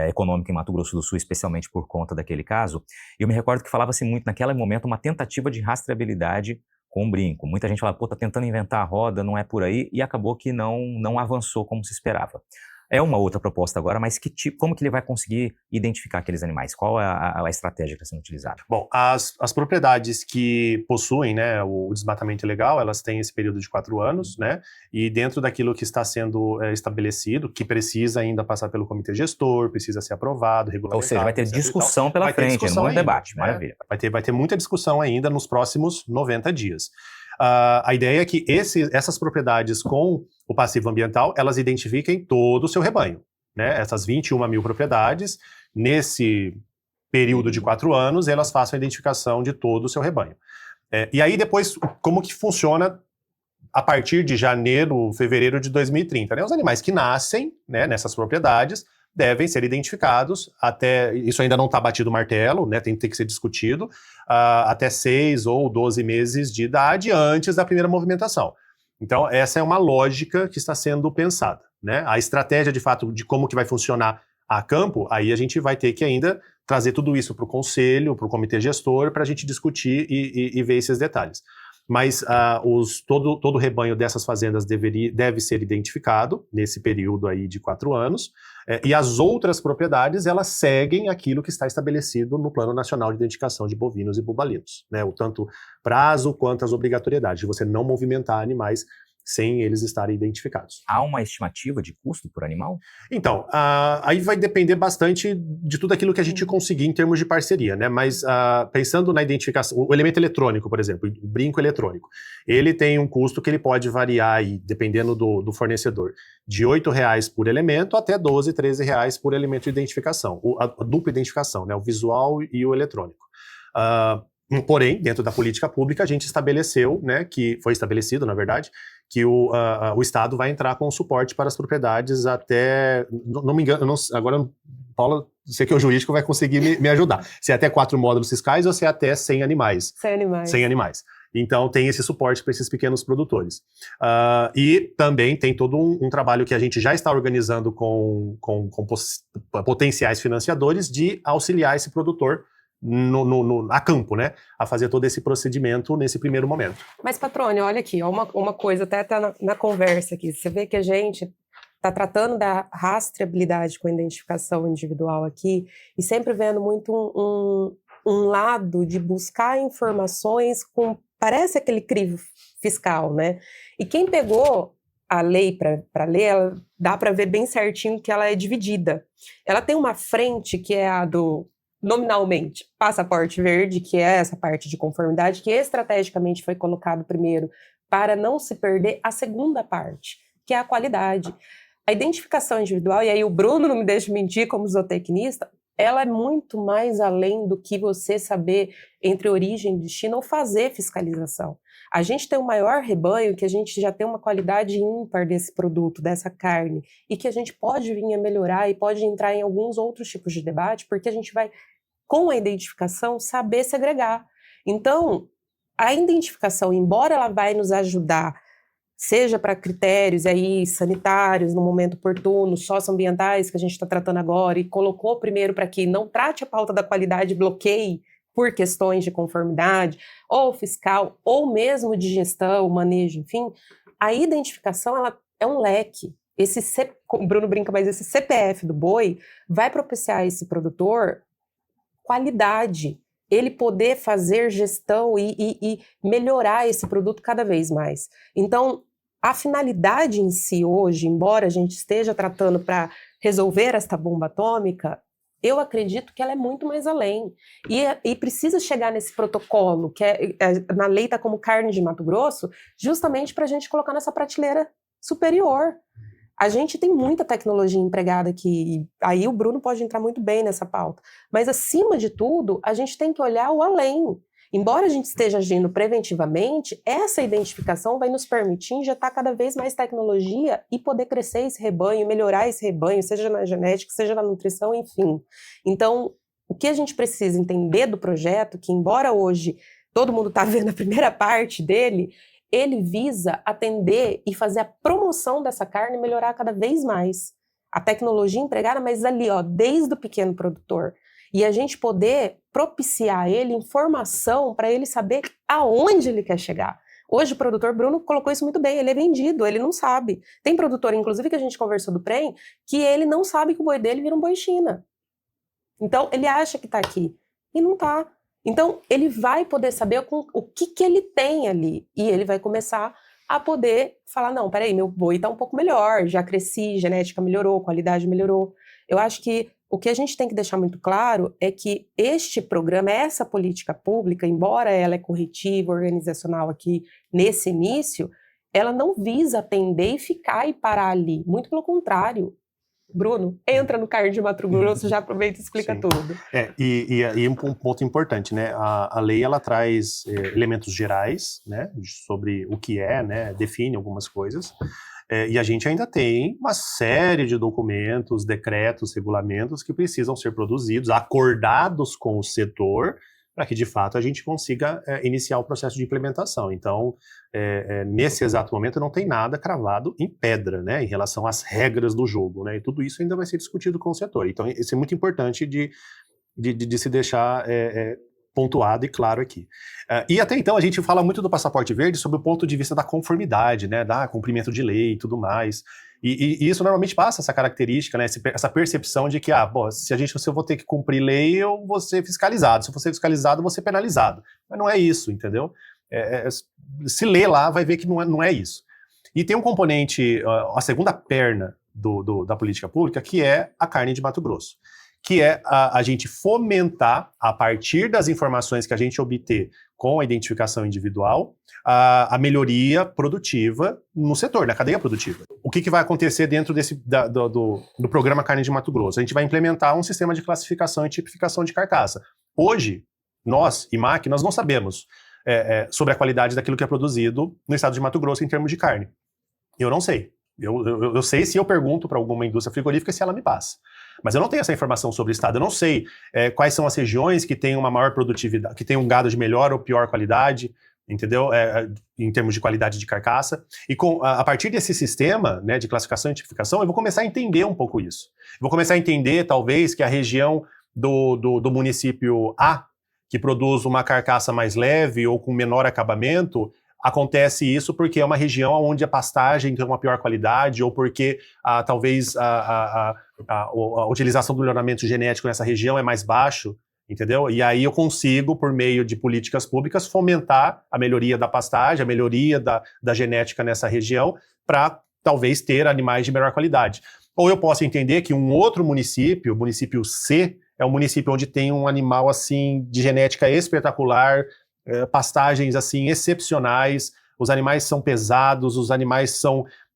econômico em Mato Grosso do Sul, especialmente por conta daquele caso. Eu me recordo que falava-se muito, naquele momento, uma tentativa de rastreabilidade com um brinco. Muita gente fala, pô, tá tentando inventar a roda, não é por aí, e acabou que não avançou como se esperava. É uma outra proposta agora, mas como que ele vai conseguir identificar aqueles animais? Qual é a estratégia que está sendo utilizada? Bom, as propriedades que possuem, né, o desmatamento ilegal, elas têm esse período de 4 anos, né, e dentro daquilo que está sendo estabelecido, que precisa ainda passar pelo comitê gestor, precisa ser aprovado, regulamentado. Ou seja, vai ter discussão pela frente, um bom debate, né? Maravilha. Vai ter muita discussão ainda nos próximos 90 dias. A ideia é que essas propriedades com o passivo ambiental, elas identifiquem todo o seu rebanho, né? Essas 21 mil propriedades, nesse período de 4 anos, elas façam a identificação de todo o seu rebanho. E aí depois, como que funciona a partir de janeiro, fevereiro de 2030? Né? Os animais que nascem, né, nessas propriedades devem ser identificados até, isso ainda não está batido o martelo, né, tem que ser discutido, até 6 ou 12 meses de idade antes da primeira movimentação. Então, essa é uma lógica que está sendo pensada, né? A estratégia, de fato, de como que vai funcionar a campo, aí a gente vai ter que ainda trazer tudo isso para o conselho, para o comitê gestor, para a gente discutir e ver esses detalhes. Mas todo o rebanho dessas fazendas deve ser identificado nesse período aí de 4 anos, e as outras propriedades, elas seguem aquilo que está estabelecido no Plano Nacional de Identificação de Bovinos e Bubalinos, né? O tanto prazo quanto as obrigatoriedades de você não movimentar animais sem eles estarem identificados. Há uma estimativa de custo por animal? Então, aí vai depender bastante de tudo aquilo que a gente conseguir em termos de parceria, né? Mas pensando na identificação, o elemento eletrônico, por exemplo, o brinco eletrônico, ele tem um custo que ele pode variar, aí, dependendo do fornecedor, de R$ 8,00 por elemento até R$ 12, R$ 13,00 por elemento de identificação, a dupla identificação, né? O visual e o eletrônico. Porém, dentro da política pública, a gente estabeleceu, né, que foi estabelecido, na verdade, que o Estado vai entrar com suporte para as propriedades até, não me engano, agora, Paula, sei que o jurídico vai conseguir me ajudar, se é até 4 módulos fiscais ou se é até 100 animais. 100 animais. Então, tem esse suporte para esses pequenos produtores. E também tem todo um trabalho que a gente já está organizando com potenciais financiadores de auxiliar esse produtor a campo, né? A fazer todo esse procedimento nesse primeiro momento. Mas, Patrônio, olha aqui, uma coisa até tá na conversa aqui. Você vê que a gente está tratando da rastreabilidade com a identificação individual aqui e sempre vendo muito um lado de buscar informações parece aquele crivo fiscal, né? E quem pegou a lei para ler, dá para ver bem certinho que ela é dividida. Ela tem uma frente que é a do nominalmente, passaporte verde, que é essa parte de conformidade, que estrategicamente foi colocado primeiro para não se perder a segunda parte, que é a qualidade. A identificação individual, e aí o Bruno não me deixa mentir como zootecnista, ela é muito mais além do que você saber entre origem e destino ou fazer fiscalização. A gente tem o maior rebanho, que a gente já tem uma qualidade ímpar desse produto, dessa carne, e que a gente pode vir a melhorar e pode entrar em alguns outros tipos de debate, porque a gente vai, com a identificação, saber segregar. Então, a identificação, embora ela vai nos ajudar, seja para critérios aí sanitários, no momento oportuno, socioambientais, que a gente está tratando agora, e colocou primeiro para que não trate a pauta da qualidade, bloqueie por questões de conformidade, ou fiscal, ou mesmo de gestão, manejo, enfim, a identificação ela é um leque. O Bruno brinca, mas esse CPF do boi vai propiciar a esse produtor qualidade, ele poder fazer gestão e melhorar esse produto cada vez mais. Então, a finalidade em si hoje, embora a gente esteja tratando para resolver esta bomba atômica, eu acredito que ela é muito mais além. E precisa chegar nesse protocolo, que na lei está como carne de Mato Grosso, justamente para a gente colocar nessa prateleira superior. A gente tem muita tecnologia empregada aqui, aí o Bruno pode entrar muito bem nessa pauta. Mas, acima de tudo, a gente tem que olhar o além. Embora a gente esteja agindo preventivamente, essa identificação vai nos permitir injetar cada vez mais tecnologia e poder crescer esse rebanho, melhorar esse rebanho, seja na genética, seja na nutrição, enfim. Então, o que a gente precisa entender do projeto, que embora hoje todo mundo está vendo a primeira parte dele, ele visa atender e fazer a promoção dessa carne e melhorar cada vez mais. A tecnologia empregada, mas ali, ó, desde o pequeno produtor. E a gente poder propiciar a ele informação para ele saber aonde ele quer chegar. Hoje o produtor, Bruno colocou isso muito bem, ele é vendido, ele não sabe. Tem produtor, inclusive, que a gente conversou do PREM, que ele não sabe que o boi dele vira um boi China. Então, ele acha que está aqui, e não está. Então, ele vai poder saber o que ele tem ali, e ele vai começar a poder falar, não, peraí, meu boi está um pouco melhor, já cresci, genética melhorou, qualidade melhorou. Eu acho que o que a gente tem que deixar muito claro é que este programa, essa política pública, embora ela é corretiva, organizacional aqui nesse início, ela não visa atender e ficar e parar ali. Muito pelo contrário. Bruno, entra no Carne de Mato Grosso, já aproveita e explica Sim. tudo. E um ponto importante, né? A lei, ela traz elementos gerais, né? Sobre o que é, né? Define algumas coisas. E a gente ainda tem uma série de documentos, decretos, regulamentos que precisam ser produzidos, acordados com o setor, para que, de fato, a gente consiga iniciar o processo de implementação. Então, nesse exato momento, não tem nada cravado em pedra, né, em relação às regras do jogo, né, e tudo isso ainda vai ser discutido com o setor. Então, isso é muito importante de se deixar pontuado e claro aqui. E até então, a gente fala muito do passaporte verde sob o ponto de vista da conformidade, né, da cumprimento de lei e tudo mais. E isso normalmente passa essa característica, né, essa percepção de que, se eu vou ter que cumprir lei, eu vou ser fiscalizado. Se eu for ser fiscalizado, eu vou ser penalizado. Mas não é isso, entendeu? Se ler lá, vai ver que não é isso. E tem um componente, a segunda perna da política pública, que é a carne de Mato Grosso, que é a gente fomentar, a partir das informações que a gente obter com a identificação individual, a melhoria produtiva no setor, na cadeia produtiva. O que vai acontecer dentro do programa Carne de Mato Grosso? A gente vai implementar um sistema de classificação e tipificação de carcaça. Hoje, nós, IMAC, nós não sabemos sobre a qualidade daquilo que é produzido no estado de Mato Grosso em termos de carne. Eu não sei. Eu sei se eu pergunto para alguma indústria frigorífica se ela me passa. Mas eu não tenho essa informação sobre o estado. Eu não sei quais são as regiões que têm uma maior produtividade, que têm um gado de melhor ou pior qualidade, entendeu? Em termos de qualidade de carcaça. E a partir desse sistema, né, de classificação e tipificação, eu vou começar a entender um pouco isso. Eu vou começar a entender, talvez, que a região do município A, que produz uma carcaça mais leve ou com menor acabamento, acontece isso porque é uma região onde a pastagem tem uma pior qualidade ou porque talvez a utilização do melhoramento genético nessa região é mais baixo, entendeu? E aí eu consigo, por meio de políticas públicas, fomentar a melhoria da pastagem, a melhoria da genética nessa região para talvez ter animais de melhor qualidade. Ou eu posso entender que um outro município, o município C, é um município onde tem um animal assim de genética espetacular, pastagens assim excepcionais, os animais são pesados, os animais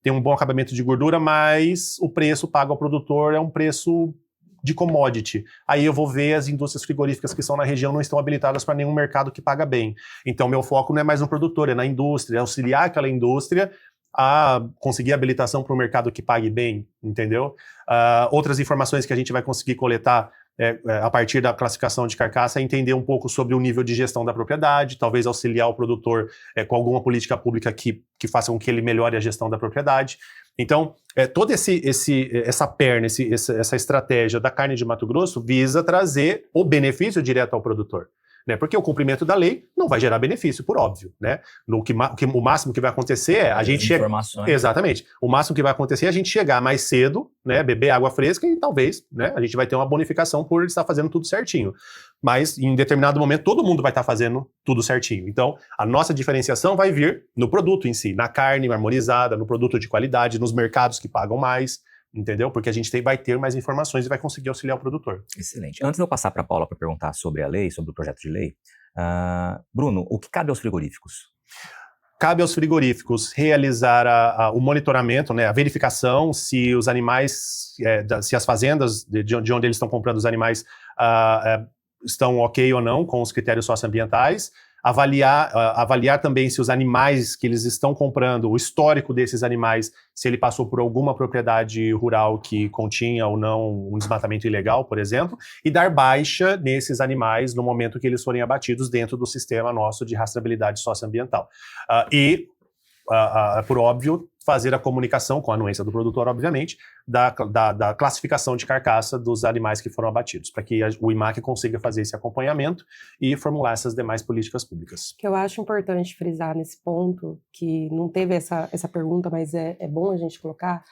têm um bom acabamento de gordura, mas o preço pago ao produtor é um preço de commodity. Aí eu vou ver as indústrias frigoríficas que são na região não estão habilitadas para nenhum mercado que paga bem. Então meu foco não é mais no produtor, é na indústria, é auxiliar aquela indústria a conseguir habilitação para um mercado que pague bem, entendeu? Outras informações que a gente vai conseguir coletar a partir da classificação de carcaça, é entender um pouco sobre o nível de gestão da propriedade, talvez auxiliar o produtor com alguma política pública que faça com que ele melhore a gestão da propriedade. Então, toda essa perna, essa estratégia da carne de Mato Grosso visa trazer o benefício direto ao produtor. Né, porque o cumprimento da lei não vai gerar benefício, por óbvio, né? O máximo que vai acontecer é a gente chegar... Exatamente. O máximo que vai acontecer é a gente chegar mais cedo, né, beber água fresca e talvez, né, a gente vai ter uma bonificação por estar fazendo tudo certinho. Mas em determinado momento todo mundo vai estar fazendo tudo certinho. Então, a nossa diferenciação vai vir no produto em si, na carne marmorizada, no produto de qualidade, nos mercados que pagam mais, entendeu? Porque a gente vai ter mais informações e vai conseguir auxiliar o produtor. Excelente. Antes de eu passar para a Paula para perguntar sobre a lei, sobre o projeto de lei, Bruno, o que cabe aos frigoríficos? Cabe aos frigoríficos realizar o monitoramento, né, a verificação se os animais, se as fazendas de onde eles estão comprando os animais estão ok ou não com os critérios socioambientais, avaliar também se os animais que eles estão comprando, o histórico desses animais, se ele passou por alguma propriedade rural que continha ou não um desmatamento ilegal, por exemplo, e dar baixa nesses animais no momento que eles forem abatidos dentro do sistema nosso de rastreabilidade socioambiental. Por óbvio, fazer a comunicação com a anuência do produtor, obviamente, da classificação de carcaça dos animais que foram abatidos, para que o IMAC consiga fazer esse acompanhamento e formular essas demais políticas públicas. Que eu acho importante frisar nesse ponto, que não teve essa pergunta, mas é bom a gente colocar,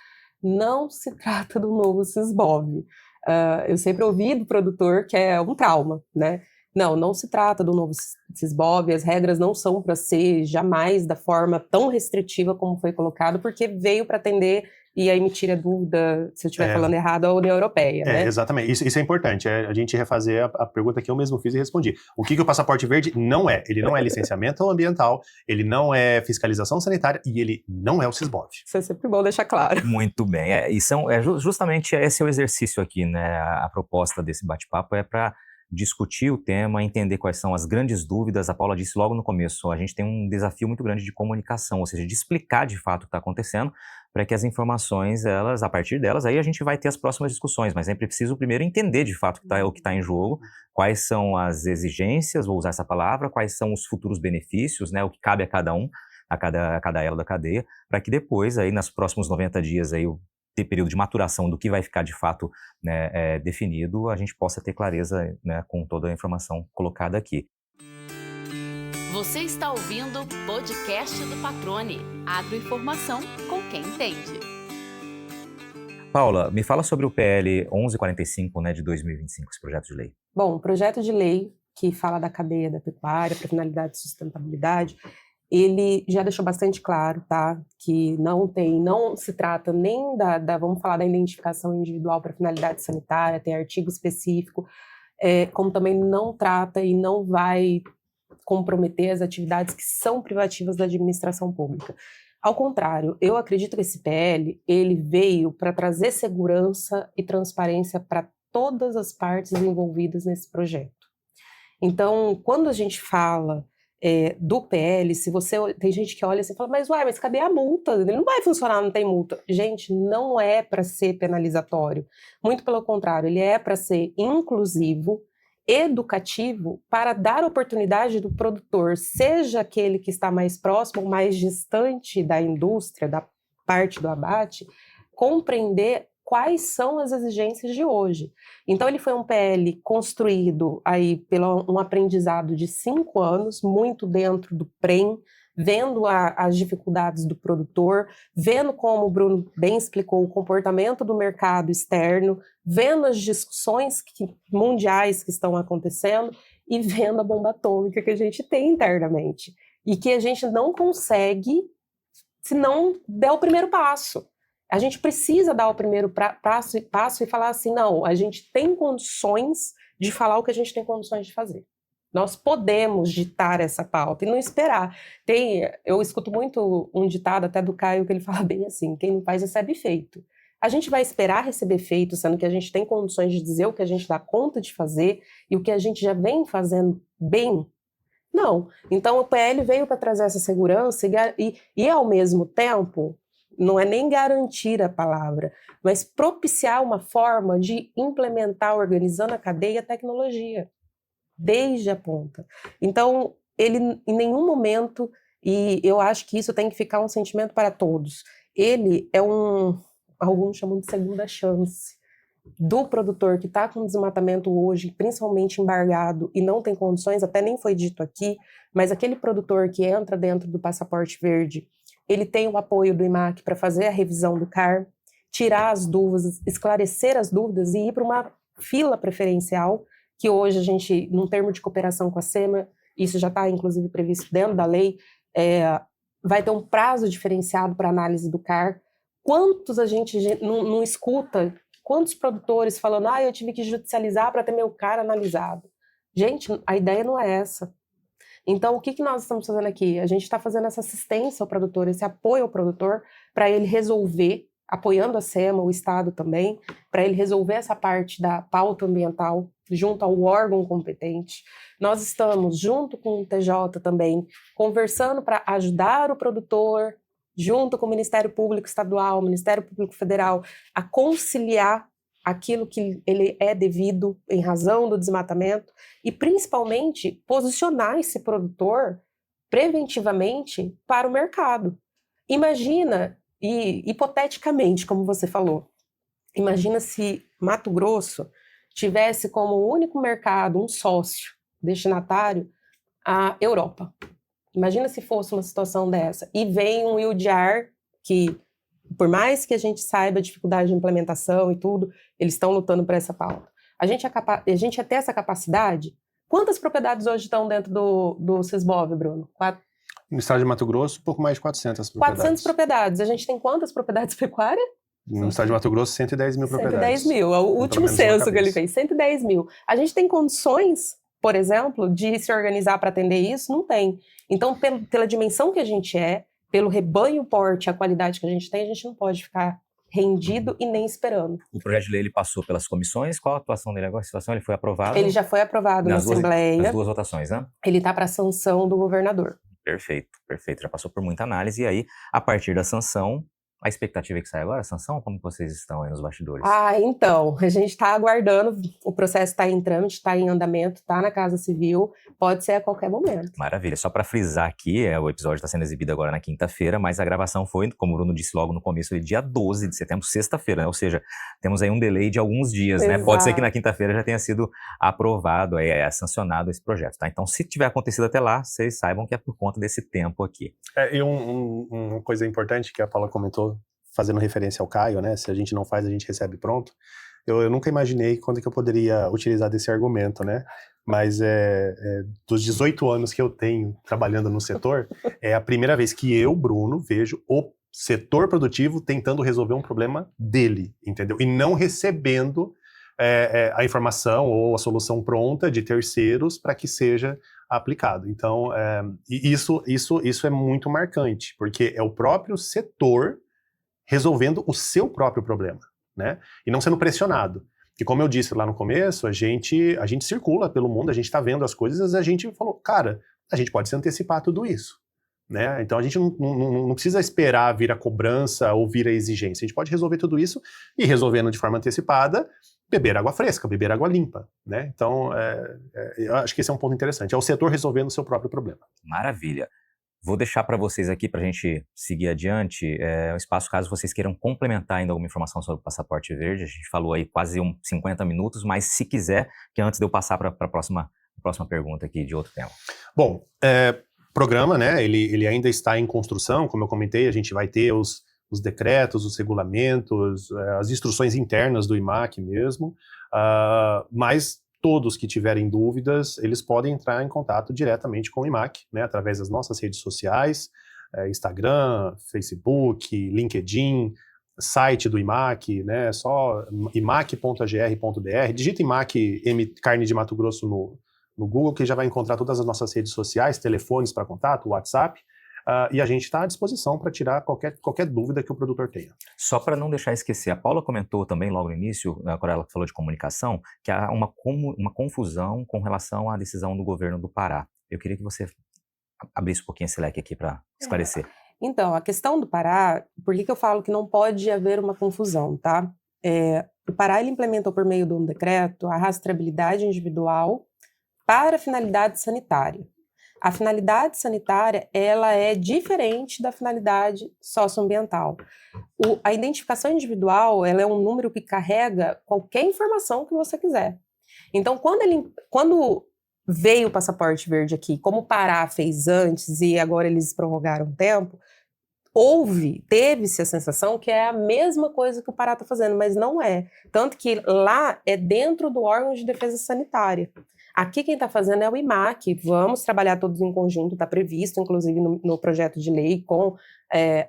não se trata do novo Sisbov. Eu sempre ouvi do produtor que é um trauma, né? Não se trata do novo Sisbov, as regras não são para ser jamais da forma tão restritiva como foi colocado, porque veio para atender e aí me tira a dúvida se eu estiver falando errado a União Europeia, né? Exatamente, isso é importante, a gente refazer a pergunta que eu mesmo fiz e respondi. O que o passaporte verde não é? Ele não é licenciamento ambiental, ele não é fiscalização sanitária e ele não é o Sisbov. Isso é sempre bom deixar claro. Muito bem, justamente esse é o exercício aqui, né? A proposta desse bate-papo é para discutir o tema, entender quais são as grandes dúvidas. A Paula disse logo no começo, a gente tem um desafio muito grande de comunicação, ou seja, de explicar de fato o que está acontecendo, para que as informações, a partir delas, aí a gente vai ter as próximas discussões, mas sempre preciso primeiro entender de fato o que está em jogo, quais são as exigências, vou usar essa palavra, quais são os futuros benefícios, né, o que cabe a cada um, a cada elo da cadeia, para que depois, aí, nos próximos 90 dias, aí, ter período de maturação do que vai ficar de fato, né, definido, a gente possa ter clareza, né, com toda a informação colocada aqui. Você está ouvindo o podcast do Patrone, agroinformação com quem entende. Paula, me fala sobre o PL 1145, né, de 2025, esse projeto de lei. Bom, o projeto de lei que fala da cadeia da pecuária para finalidade de sustentabilidade, ele já deixou bastante claro, tá, que não se trata nem vamos falar da identificação individual para finalidade sanitária, tem artigo específico, como também não trata e não vai comprometer as atividades que são privativas da administração pública. Ao contrário, eu acredito que esse PL, ele veio para trazer segurança e transparência para todas as partes envolvidas nesse projeto. Então, quando a gente fala do PL, tem gente que olha assim e fala, mas cadê a multa? Ele não vai funcionar, não tem multa. Gente, não é para ser penalizatório. Muito pelo contrário, ele é para ser inclusivo, educativo, para dar oportunidade do produtor, seja aquele que está mais próximo ou mais distante da indústria, da parte do abate, compreender quais são as exigências de hoje. Então, ele foi um PL construído aí pelo um aprendizado de 5 anos, muito dentro do PREM, vendo as dificuldades do produtor, vendo como o Bruno bem explicou o comportamento do mercado externo, vendo as discussões mundiais que estão acontecendo e vendo a bomba atômica que a gente tem internamente. E que a gente não consegue se não der o primeiro passo. A gente precisa dar o primeiro passo e falar assim, não, a gente tem condições de falar o que a gente tem condições de fazer. Nós podemos ditar essa pauta e não esperar. Eu escuto muito um ditado até do Caio que ele fala bem assim, quem não faz recebe feito. A gente vai esperar receber feito, sendo que a gente tem condições de dizer o que a gente dá conta de fazer e o que a gente já vem fazendo bem? Não. Então o PL veio para trazer essa segurança e ao mesmo tempo, não é nem garantir a palavra, mas propiciar uma forma de implementar, organizando a cadeia, a tecnologia, desde a ponta. Então, ele em nenhum momento, e eu acho que isso tem que ficar um sentimento para todos, ele é alguns chamam de segunda chance, do produtor que está com desmatamento hoje, principalmente embargado, e não tem condições, até nem foi dito aqui, mas aquele produtor que entra dentro do passaporte verde, ele tem o apoio do IMAC para fazer a revisão do CAR, tirar as dúvidas, esclarecer as dúvidas e ir para uma fila preferencial, que hoje a gente, num termo de cooperação com a SEMA, isso já está inclusive previsto dentro da lei, vai ter um prazo diferenciado para análise do CAR. Quantos a gente não escuta, quantos produtores falando, eu tive que judicializar para ter meu CAR analisado. Gente, a ideia não é essa. Então, o que nós estamos fazendo aqui? A gente está fazendo essa assistência ao produtor, esse apoio ao produtor, para ele resolver, apoiando a SEMA, o Estado também, para ele resolver essa parte da pauta ambiental junto ao órgão competente. Nós estamos, junto com o TJ também, conversando para ajudar o produtor, junto com o Ministério Público Estadual, o Ministério Público Federal, a conciliar aquilo que ele é devido em razão do desmatamento e, principalmente, posicionar esse produtor preventivamente para o mercado. Imagina E, hipoteticamente, como você falou, imagina se Mato Grosso tivesse como único mercado um sócio destinatário a Europa. Imagina se fosse uma situação dessa. E vem um UDR que, por mais que a gente saiba a dificuldade de implementação e tudo, eles estão lutando por essa pauta. A gente ia ter essa capacidade? Quantas propriedades hoje estão dentro do Sisbov, Bruno? No estado de Mato Grosso, um pouco mais de 400 propriedades. 400 propriedades. A gente tem quantas propriedades pecuárias? No estado de Mato Grosso, 110 mil propriedades. 110 mil. É o último censo que ele fez. 110 mil. A gente tem condições, por exemplo, de se organizar para atender isso? Não tem. Então, pela dimensão que a gente é, pelo rebanho porte, a qualidade que a gente tem, a gente não pode ficar rendido e nem esperando. O projeto de lei ele passou pelas comissões. Qual a atuação dele agora? A situação ele foi aprovado? Ele já foi aprovado na Assembleia. Nas duas votações, né? Ele está para sanção do governador. Perfeito, perfeito. Já passou por muita análise. E aí, a partir da sanção, a expectativa é que saia agora a sanção? Como vocês estão aí nos bastidores? Então, a gente está aguardando, o processo está em trâmite, está em andamento, está na Casa Civil, pode ser a qualquer momento. Maravilha. Só para frisar aqui, o episódio está sendo exibido agora na quinta-feira, mas a gravação foi, como o Bruno disse logo no começo, dia 12 de setembro, sexta-feira, né? Ou seja, temos aí um delay de alguns dias, né? Pode ser que na quinta-feira já tenha sido aprovado, sancionado esse projeto, tá? Então, se tiver acontecido até lá, vocês saibam que é por conta desse tempo aqui. E uma coisa importante que a Paula comentou, fazendo referência ao Caio, né? Se a gente não faz, a gente recebe pronto. Eu nunca imaginei quando que eu poderia utilizar desse argumento, né? Mas dos 18 anos que eu tenho trabalhando no setor, é a primeira vez que eu, Bruno, vejo o setor produtivo tentando resolver um problema dele, entendeu? E não recebendo a informação ou a solução pronta de terceiros para que seja aplicado. Então, isso é muito marcante, porque é o próprio setor resolvendo o seu próprio problema, né? E não sendo pressionado. E como eu disse lá no começo, a gente circula pelo mundo, a gente está vendo as coisas, a gente falou, cara, a gente pode se antecipar a tudo isso, né? Então a gente não precisa esperar vir a cobrança ou vir a exigência, a gente pode resolver tudo isso e resolvendo de forma antecipada, beber água fresca, beber água limpa, né? Então, eu acho que esse é um ponto interessante, é o setor resolvendo o seu próprio problema. Maravilha. Vou deixar para vocês aqui, para a gente seguir adiante, um espaço caso vocês queiram complementar ainda alguma informação sobre o Passaporte Verde. A gente falou aí quase 50 minutos, mas se quiser, que antes de eu passar para a próxima pergunta aqui de outro tema. Bom, programa, né, ele ainda está em construção, como eu comentei, a gente vai ter os decretos, os regulamentos, as instruções internas do IMAC mesmo, mas todos que tiverem dúvidas, eles podem entrar em contato diretamente com o IMAC, né, através das nossas redes sociais, Instagram, Facebook, LinkedIn, site do IMAC, né, só imac.agr.br, digita IMAC Carne de Mato Grosso no Google, que já vai encontrar todas as nossas redes sociais, telefones para contato, WhatsApp, e a gente está à disposição para tirar qualquer dúvida que o produtor tenha. Só para não deixar esquecer, a Paula comentou também logo no início, quando ela falou de comunicação, que há uma confusão com relação à decisão do governo do Pará. Eu queria que você abrisse um pouquinho esse leque aqui para esclarecer. Então, a questão do Pará, por que eu falo que não pode haver uma confusão, tá? O Pará ele implementou por meio de um decreto a rastreabilidade individual para finalidade sanitária. A finalidade sanitária, ela é diferente da finalidade socioambiental. A identificação individual, ela é um número que carrega qualquer informação que você quiser. Então, quando veio o Passaporte Verde aqui, como o Pará fez antes e agora eles prorrogaram o tempo, teve-se a sensação que é a mesma coisa que o Pará está fazendo, mas não é. Tanto que lá é dentro do órgão de defesa sanitária. Aqui quem está fazendo é o IMAC, vamos trabalhar todos em conjunto, está previsto, inclusive, no projeto de lei,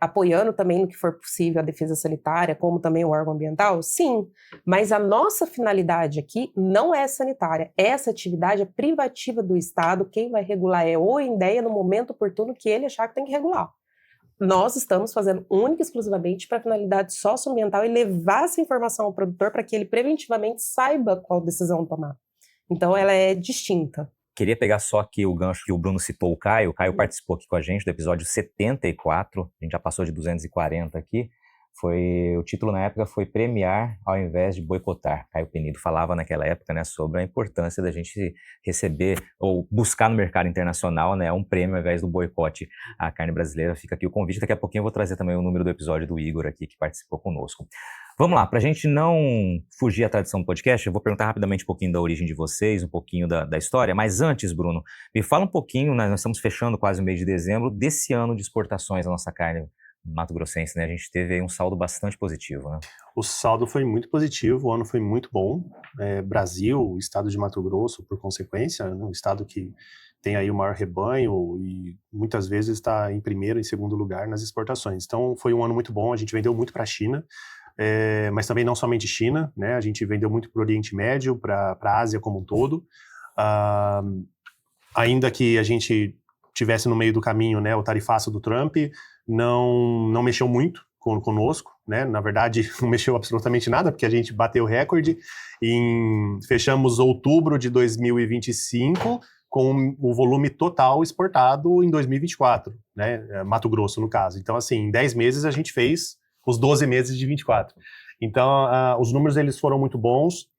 apoiando também no que for possível a defesa sanitária, como também o órgão ambiental, sim, mas a nossa finalidade aqui não é sanitária, essa atividade é privativa do Estado, quem vai regular é o INDEA no momento oportuno que ele achar que tem que regular. Nós estamos fazendo única e exclusivamente para finalidade socioambiental e levar essa informação ao produtor para que ele preventivamente saiba qual decisão tomar. Então, ela é distinta. Queria pegar só aqui o gancho que o Bruno citou, o Caio. O Caio participou aqui com a gente do episódio 74. A gente já passou de 240 aqui. O título na época foi Premiar ao invés de boicotar. Caio Penido falava naquela época, né, sobre a importância da gente receber ou buscar no mercado internacional, né, um prêmio ao invés do boicote à carne brasileira. Fica aqui o convite. Daqui a pouquinho eu vou trazer também o número do episódio do Igor aqui, que participou conosco. Vamos lá, para a gente não fugir à tradição do podcast, eu vou perguntar rapidamente um pouquinho da origem de vocês, um pouquinho da história, mas antes, Bruno, me fala um pouquinho, nós estamos fechando quase o mês de dezembro, desse ano de exportações da nossa carne mato-grossense, né? A gente teve aí um saldo bastante positivo, né? O saldo foi muito positivo, o ano foi muito bom. Brasil, estado de Mato Grosso, por consequência, né? Um estado que tem aí o maior rebanho e muitas vezes está em primeiro e segundo lugar nas exportações. Então foi um ano muito bom, a gente vendeu muito para a China, mas também não somente China, né? A gente vendeu muito para o Oriente Médio, para a Ásia como um todo. Ainda que a gente tivesse no meio do caminho, né, o tarifaço do Trump, não mexeu muito conosco, né? Na verdade, não mexeu absolutamente nada, porque a gente bateu recorde. Fechamos outubro de 2025 com o volume total exportado em 2024, né? Mato Grosso, no caso. Então, assim, em 10 meses a gente fez os 12 meses de 24. Então, os números eles foram muito bons.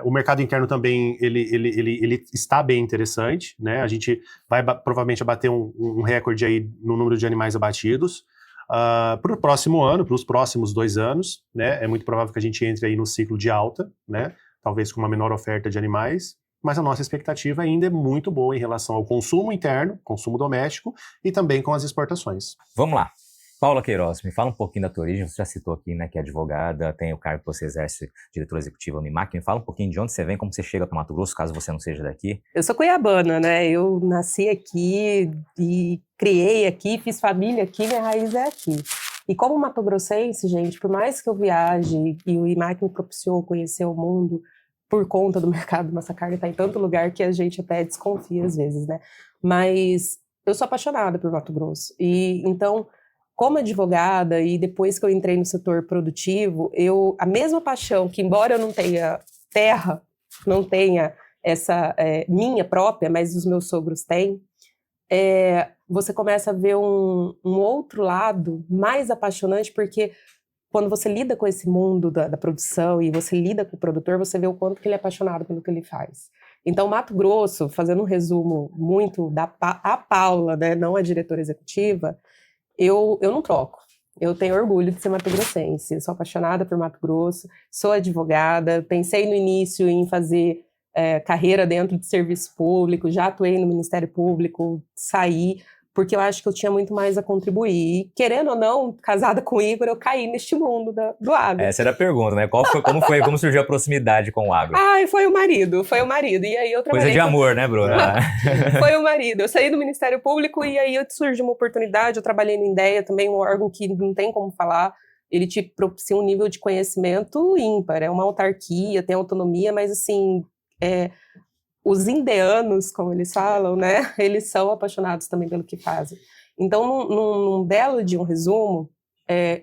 O mercado interno também ele está bem interessante, né? A gente vai provavelmente bater um recorde aí no número de animais abatidos para o próximo ano, para os próximos 2 anos, né? É muito provável que a gente entre aí no ciclo de alta, né? Talvez com uma menor oferta de animais, mas a nossa expectativa ainda é muito boa em relação ao consumo interno, consumo doméstico e também com as exportações. Vamos lá. Paula Queiroz, me fala um pouquinho da tua origem. Você já citou aqui, né, que é advogada, tem o cargo que você exerce, diretora executiva no IMAC. Me fala um pouquinho de onde você vem, como você chega para Mato Grosso, caso você não seja daqui. Eu sou cuiabana, né? Eu nasci aqui e criei aqui, fiz família aqui, minha raiz é aqui. E como mato-grossense, gente, por mais que eu viaje e o IMAC me propiciou conhecer o mundo por conta do mercado, nossa carne está em tanto lugar que a gente até desconfia às vezes, né? Mas eu sou apaixonada por Mato Grosso. E então, como advogada e depois que eu entrei no setor produtivo, a mesma paixão que, embora eu não tenha terra, não tenha essa minha própria, mas os meus sogros têm, você começa a ver um outro lado mais apaixonante, porque quando você lida com esse mundo da produção e você lida com o produtor, você vê o quanto que ele é apaixonado pelo que ele faz. Então, Mato Grosso, fazendo um resumo muito a Paula, né, não a diretora executiva, eu não troco. Eu tenho orgulho de ser mato-grossense. Eu sou apaixonada por Mato Grosso, sou advogada, pensei no início em fazer carreira dentro de serviço público, já atuei no Ministério Público, saí, porque eu acho que eu tinha muito mais a contribuir. E, querendo ou não, casada com o Igor, eu caí neste mundo do agro. Essa era a pergunta, né? Como surgiu a proximidade com o agro? Foi o marido. E aí eu trabalhei... Coisa de amor, né, Bruno? Foi o marido. Eu saí do Ministério Público e aí surgiu uma oportunidade, eu trabalhei no INDEA, também um órgão que não tem como falar, ele te propicia um nível de conhecimento ímpar, é uma autarquia, tem autonomia, mas assim... os indianos, como eles falam, né, eles são apaixonados também pelo que fazem. Então, num belo de um resumo,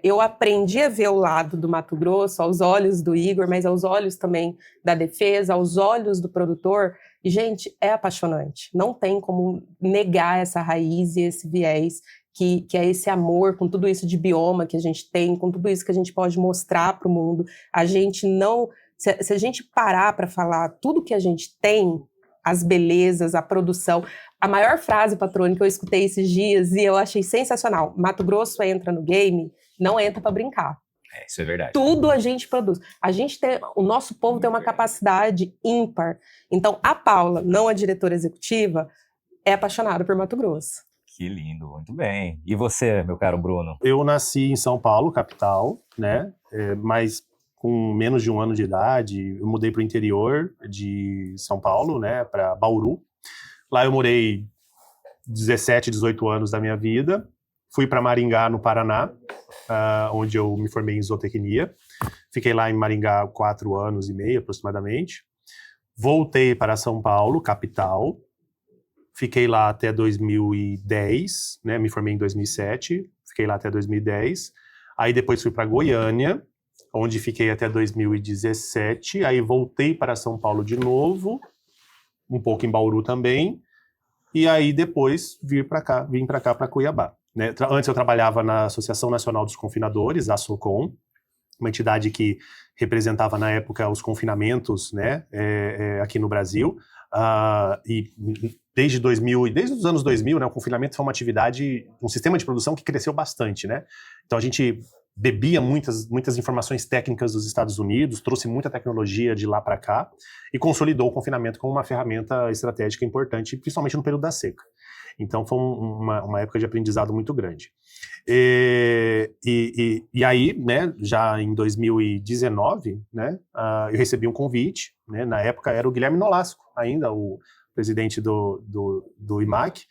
eu aprendi a ver o lado do Mato Grosso, aos olhos do Igor, mas aos olhos também da defesa, aos olhos do produtor, e, gente, é apaixonante. Não tem como negar essa raiz e esse viés, que é esse amor com tudo isso de bioma que a gente tem, com tudo isso que a gente pode mostrar para o mundo. A gente não... Se a gente parar para falar tudo que a gente tem, as belezas, a produção, a maior frase, Patrone, que eu escutei esses dias e eu achei sensacional: Mato Grosso entra no game, não entra para brincar. Isso é verdade. Tudo a gente produz. O nosso povo tem uma capacidade ímpar. Então, a Paula, não a diretora executiva, é apaixonada por Mato Grosso. Que lindo, muito bem. E você, meu caro Bruno? Eu nasci em São Paulo, capital, né? Mas com menos de 1 ano de idade, eu mudei para o interior de São Paulo, né, para Bauru. Lá eu morei 17, 18 anos da minha vida. Fui para Maringá, no Paraná, onde eu me formei em zootecnia. Fiquei lá em Maringá 4 anos e meio, aproximadamente. Voltei para São Paulo, capital. Fiquei lá até 2010, né, me formei em 2007. Fiquei lá até 2010. Aí depois fui para Goiânia, onde fiquei até 2017, aí voltei para São Paulo de novo, um pouco em Bauru também, e aí depois vim para cá, para Cuiabá. né? Antes eu trabalhava na Associação Nacional dos Confinadores, a ASOCON, uma entidade que representava na época os confinamentos, né, aqui no Brasil, e desde os anos 2000, né, o confinamento foi uma atividade, um sistema de produção que cresceu bastante, né? Então a gente bebia muitas informações técnicas dos Estados Unidos, trouxe muita tecnologia de lá para cá e consolidou o confinamento como uma ferramenta estratégica importante, principalmente no período da seca. Então foi uma época de aprendizado muito grande. E aí, né, já em 2019, né, eu recebi um convite, né, na época era o Guilherme Nolasco, ainda o presidente do IMAC.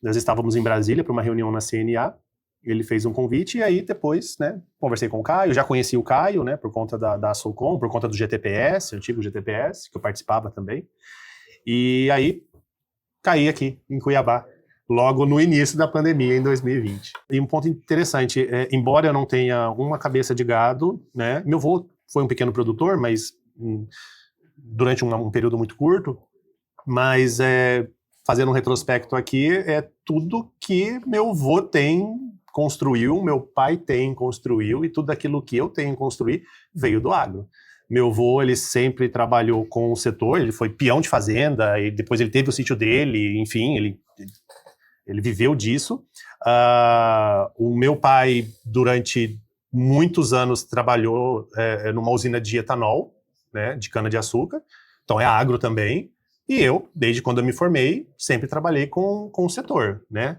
Nós estávamos em Brasília para uma reunião na CNA, ele fez um convite e aí depois, né, conversei com o Caio, já conheci o Caio, né, por conta da Solcom, por conta do GTPS, antigo GTPS, que eu participava também, e aí caí aqui em Cuiabá, logo no início da pandemia, em 2020. E um ponto interessante, embora eu não tenha uma cabeça de gado, né, meu avô foi um pequeno produtor, mas durante um período muito curto, mas fazendo um retrospecto aqui, é tudo que meu avô construiu, meu pai construiu, e tudo aquilo que eu tenho construído veio do agro. Meu avô, ele sempre trabalhou com o setor, ele foi peão de fazenda, e depois ele teve o sítio dele, enfim, ele viveu disso. O meu pai, durante muitos anos, trabalhou numa usina de etanol, né, de cana-de-açúcar, então é agro também, e eu, desde quando eu me formei, sempre trabalhei com o setor, né?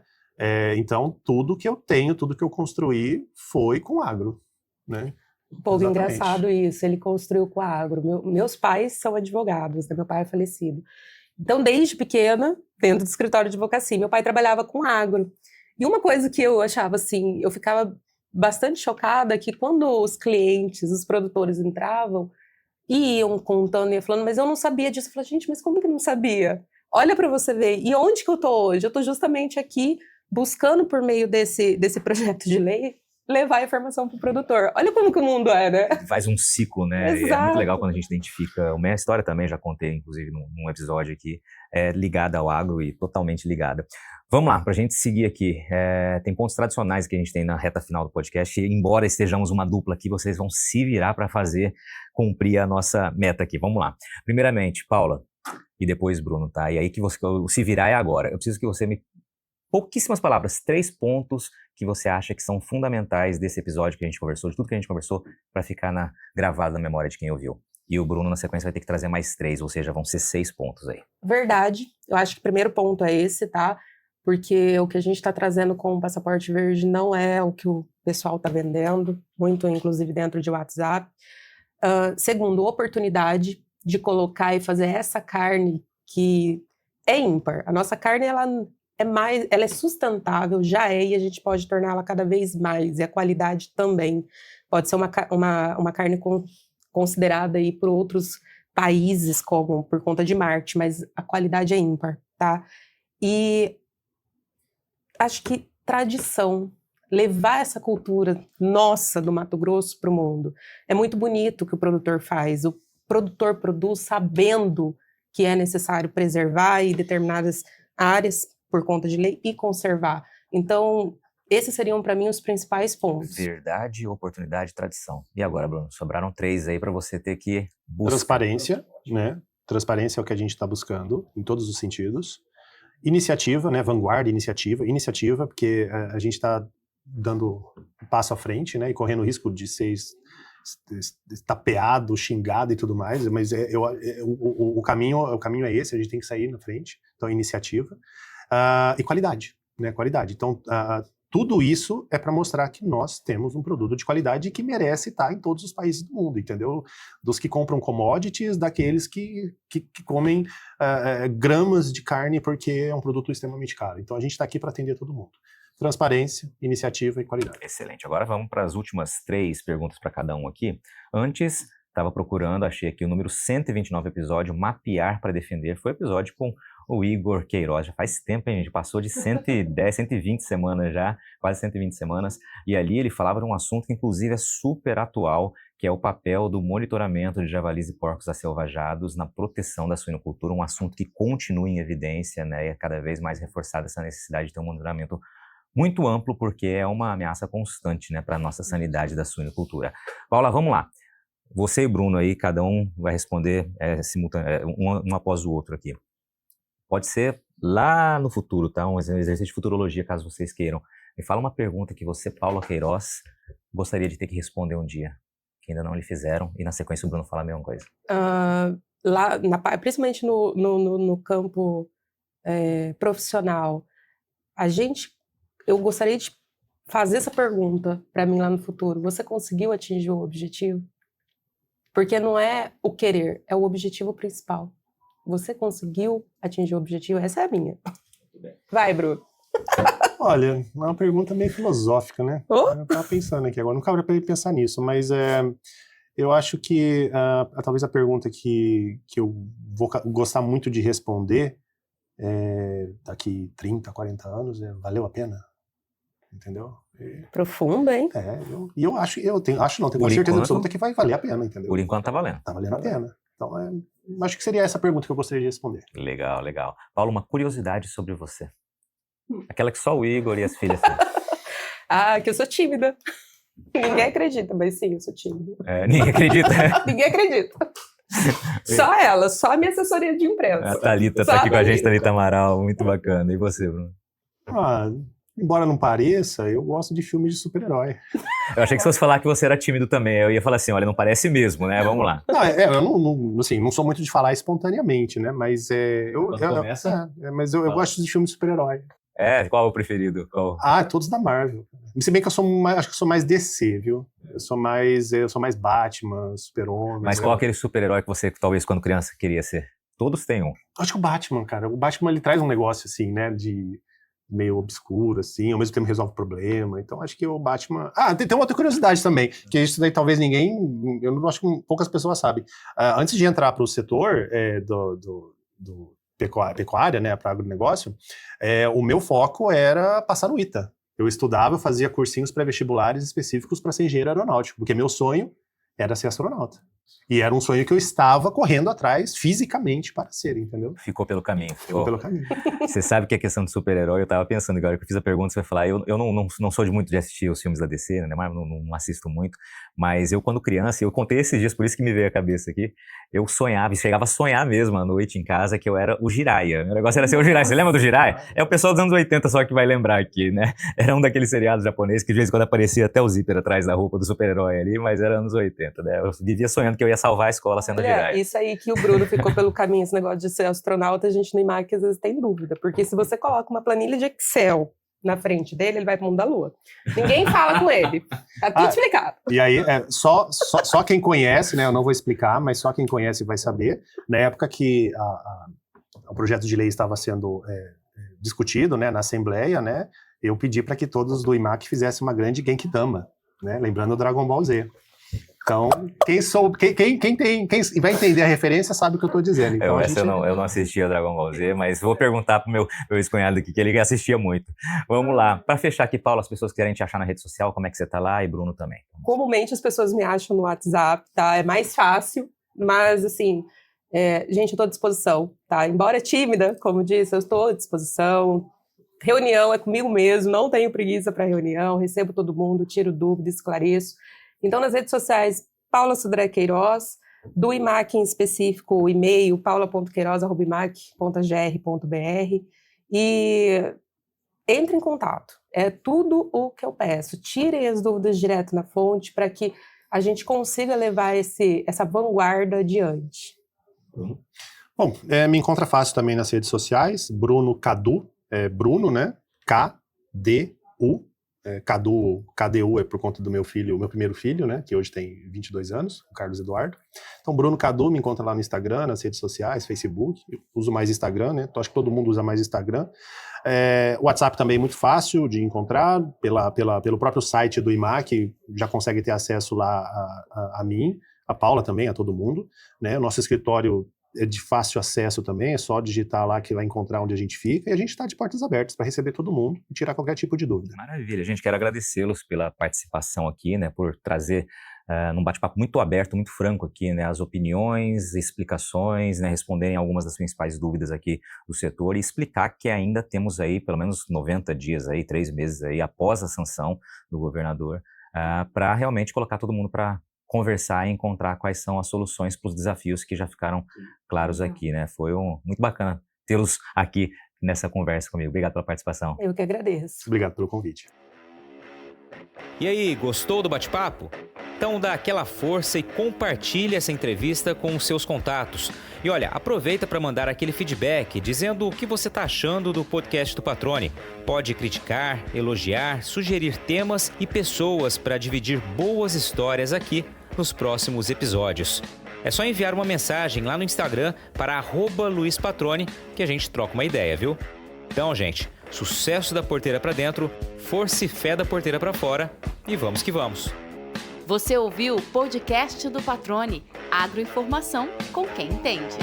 Então, tudo que eu tenho, tudo que eu construí foi com agro, né? Um pouco engraçado isso, ele construiu com agro. Meus pais são advogados, né? Meu pai é falecido. Então, desde pequena, dentro do escritório de advocacia, meu pai trabalhava com agro. E uma coisa que eu achava assim, eu ficava bastante chocada, que quando os clientes, os produtores entravam, e iam contando e falando, mas eu não sabia disso. Eu falei, gente, mas como que eu não sabia? Olha para você ver. E onde que eu tô hoje? Eu tô justamente aqui buscando, por meio desse projeto de lei, levar a informação para o produtor. Olha como que o mundo é, né? Faz um ciclo, né? Exato. E é muito legal quando a gente identifica. A minha história também, já contei, inclusive, num episódio aqui, ligada ao agro e totalmente ligada. Vamos lá, para a gente seguir aqui. Tem pontos tradicionais que a gente tem na reta final do podcast, e embora estejamos uma dupla aqui, vocês vão se virar para cumprir a nossa meta aqui. Vamos lá. Primeiramente, Paula, e depois Bruno, tá? E aí que o se virar é agora. Eu preciso que você pouquíssimas palavras, 3 pontos que você acha que são fundamentais desse episódio que a gente conversou, de tudo que a gente conversou, para ficar gravado na memória de quem ouviu. E o Bruno, na sequência, vai ter que trazer mais 3, ou seja, vão ser 6 pontos aí. Verdade. Eu acho que o primeiro ponto é esse, tá? Porque o que a gente está trazendo com o Passaporte Verde não é o que o pessoal está vendendo, muito inclusive dentro de WhatsApp. Segundo, oportunidade de colocar e fazer essa carne que é ímpar. A nossa carne, ela é sustentável, já e a gente pode torná-la cada vez mais, e a qualidade também. Pode ser uma carne considerada aí por outros países, como por conta de Marte, mas a qualidade é ímpar, tá? E acho que tradição, levar essa cultura nossa do Mato Grosso para o mundo. É muito bonito o que o produtor faz. O produtor produz sabendo que é necessário preservar em determinadas áreas por conta de lei e conservar. Então, esses seriam para mim os principais pontos. Verdade, oportunidade e tradição. E agora, Bruno? Sobraram 3 aí para você ter que buscar. Transparência, né? Transparência é o que a gente está buscando em todos os sentidos. Iniciativa, né? Vanguarda, iniciativa, porque a gente está dando um passo à frente, né? E correndo o risco de ser estapeado, xingado e tudo mais, mas o caminho é esse, a gente tem que sair na frente. Então, iniciativa. E qualidade, né? Qualidade. Então, tudo isso é para mostrar que nós temos um produto de qualidade que merece estar em todos os países do mundo, entendeu? Dos que compram commodities, daqueles que comem gramas de carne porque é um produto extremamente caro. Então, a gente está aqui para atender todo mundo. Transparência, iniciativa e qualidade. Excelente. Agora vamos para as últimas 3 perguntas para cada um aqui. Antes, estava procurando, achei aqui o número 129 episódio, Mapear para Defender. Foi episódio com o Igor Queiroz. Já faz tempo, hein, gente? Passou de 110, 120 semanas já, quase 120 semanas. E ali ele falava de um assunto que, inclusive, é super atual, que é o papel do monitoramento de javalis e porcos acelvajados na proteção da suinocultura, um assunto que continua em evidência, né? E é cada vez mais reforçada essa necessidade de ter um monitoramento muito amplo, porque é uma ameaça constante, né, para a nossa sanidade da suinocultura. Paula, vamos lá. Você e Bruno aí, cada um vai responder um após o outro aqui. Pode ser lá no futuro, tá? Um exercício de futurologia, caso vocês queiram. Me fala uma pergunta que você, Paula Queiroz, gostaria de ter que responder um dia, que ainda não lhe fizeram, e na sequência o Bruno fala a mesma coisa. Principalmente no campo profissional, eu gostaria de fazer essa pergunta para mim lá no futuro. Você conseguiu atingir o objetivo? Porque não é o querer, é o objetivo principal. Você conseguiu atingir o objetivo? Essa é a minha. Vai, Bruno. Olha, é uma pergunta meio filosófica, né? Oh? Eu estava pensando aqui agora, nunca parei para pensar nisso, mas eu acho que talvez a pergunta que eu vou gostar muito de responder daqui 30, 40 anos valeu a pena? Entendeu? Profundo, hein? Tenho certeza absoluta que vai valer a pena, entendeu? Por enquanto tá valendo. Tá valendo a pena. Então, acho que seria essa pergunta que eu gostaria de responder. Legal, legal. Paulo, uma curiosidade sobre você. Aquela que só o Igor e as filhas têm. Que eu sou tímida. Ninguém acredita, mas sim, eu sou tímida. Ninguém acredita? Ninguém acredita. Só a minha assessoria de imprensa. A Thalita tá aqui com a gente, Thalita Amaral, muito bacana. E você, Bruno? Embora não pareça, eu gosto de filmes de super-herói. Eu achei que se fosse falar que você era tímido também, eu ia falar assim, olha, não parece mesmo, né? Vamos lá. Eu não sou muito de falar espontaneamente, né? Mas eu gosto de filmes de super-herói. Qual é o preferido? Qual? Todos da Marvel. Se bem que acho que eu sou mais DC, viu? Eu sou mais Batman, Super-Homem. Mas qual aquele super-herói que você, talvez, quando criança, queria ser? Todos têm um. Acho que o Batman, cara. O Batman, ele traz um negócio, assim, né? De meio obscuro, assim, ao mesmo tempo resolve o problema. Então, acho que o Batman... Tem uma outra curiosidade também, que isso daí talvez eu não acho que poucas pessoas sabem. Antes de entrar para o setor do pecuária, né, para agronegócio, o meu foco era passar no ITA. Eu estudava, eu fazia cursinhos pré-vestibulares específicos para ser engenheiro aeronáutico, porque meu sonho era ser astronauta. E era um sonho que eu estava correndo atrás fisicamente para ser, entendeu? Ficou pelo caminho. Ficou pelo caminho. Você sabe que a questão de super-herói, eu tava pensando agora que eu fiz a pergunta, você vai falar, eu não sou muito de assistir os filmes da DC, né, não assisto muito, mas eu quando criança, eu contei esses dias, por isso que me veio a cabeça aqui, eu chegava a sonhar mesmo à noite em casa que eu era o Jiraiya. O negócio era ser o Jiraiya. Você lembra do Jiraiya? É o pessoal dos anos 80 só que vai lembrar aqui, né? Era um daqueles seriados japoneses que de vez em quando aparecia até o zíper atrás da roupa do super-herói ali, mas era anos 80, né? Eu vivia sonhando que eu ia salvar a escola sendo Jiraiya. Isso aí que o Bruno ficou pelo caminho, esse negócio de ser astronauta, a gente no IMAC às vezes tem dúvida, porque se você coloca uma planilha de Excel na frente dele, ele vai pro mundo da lua. Ninguém fala com ele. Tá tudo explicado. E aí, só quem conhece, né? Eu não vou explicar, mas só quem conhece vai saber. Na época que o projeto de lei estava sendo discutido, né, na Assembleia, né? Eu pedi para que todos do IMAC fizessem uma grande Genkidama, né? Lembrando o Dragon Ball Z. Então, quem vai entender a referência sabe o que eu estou dizendo. Então, eu não assistia Dragon Ball Z, mas vou perguntar pro meu ex-cunhado aqui, que ele assistia muito. Vamos lá. Para fechar aqui, Paulo, as pessoas querem te achar na rede social, como é que você tá lá? E Bruno também. Comumente as pessoas me acham no WhatsApp, tá? É mais fácil, mas assim, gente, eu tô à disposição, tá? Embora tímida, como disse, eu estou à disposição. Reunião é comigo mesmo, não tenho preguiça para reunião, recebo todo mundo, tiro dúvida, esclareço. Então, nas redes sociais, Paula Sodré Queiroz, do IMAC em específico, o e-mail, paula.queiroz@imac.gr.br, e entre em contato. É tudo o que eu peço. Tirem as dúvidas direto na fonte para que a gente consiga levar essa vanguarda adiante. Bom, me encontra fácil também nas redes sociais, Bruno Cadu, Bruno, né? K-D-U. KDU é por conta do meu primeiro filho, né, que hoje tem 22 anos, o Carlos Eduardo. Então, Bruno Cadu me encontra lá no Instagram, nas redes sociais, Facebook. Eu uso mais Instagram, né? Então, acho que todo mundo usa mais Instagram. O WhatsApp também é muito fácil de encontrar, pelo próprio site do IMAC, já consegue ter acesso lá a mim, a Paula também, a todo mundo, né? O nosso escritório é de fácil acesso também, é só digitar lá que vai encontrar onde a gente fica, e a gente está de portas abertas para receber todo mundo e tirar qualquer tipo de dúvida. Maravilha, gente, quero agradecê-los pela participação aqui, né, por trazer num bate-papo muito aberto, muito franco aqui, né, as opiniões, explicações, né, responderem algumas das principais dúvidas aqui do setor e explicar que ainda temos aí pelo menos 90 dias, aí, 3 meses aí, após a sanção do governador, para realmente colocar todo mundo para conversar e encontrar quais são as soluções para os desafios que já ficaram claros aqui, né? Foi muito bacana tê-los aqui nessa conversa comigo. Obrigado pela participação. Eu que agradeço. Obrigado pelo convite. E aí, gostou do bate-papo? Então dá aquela força e compartilha essa entrevista com os seus contatos. E olha, aproveita para mandar aquele feedback dizendo o que você está achando do podcast do Patrone. Pode criticar, elogiar, sugerir temas e pessoas para dividir boas histórias aqui nos próximos episódios. É só enviar uma mensagem lá no Instagram para @LuizPatrone que a gente troca uma ideia, viu? Então, gente, sucesso da porteira para dentro, força e fé da porteira para fora e vamos que vamos. Você ouviu o podcast do Patrone, agroinformação com quem entende.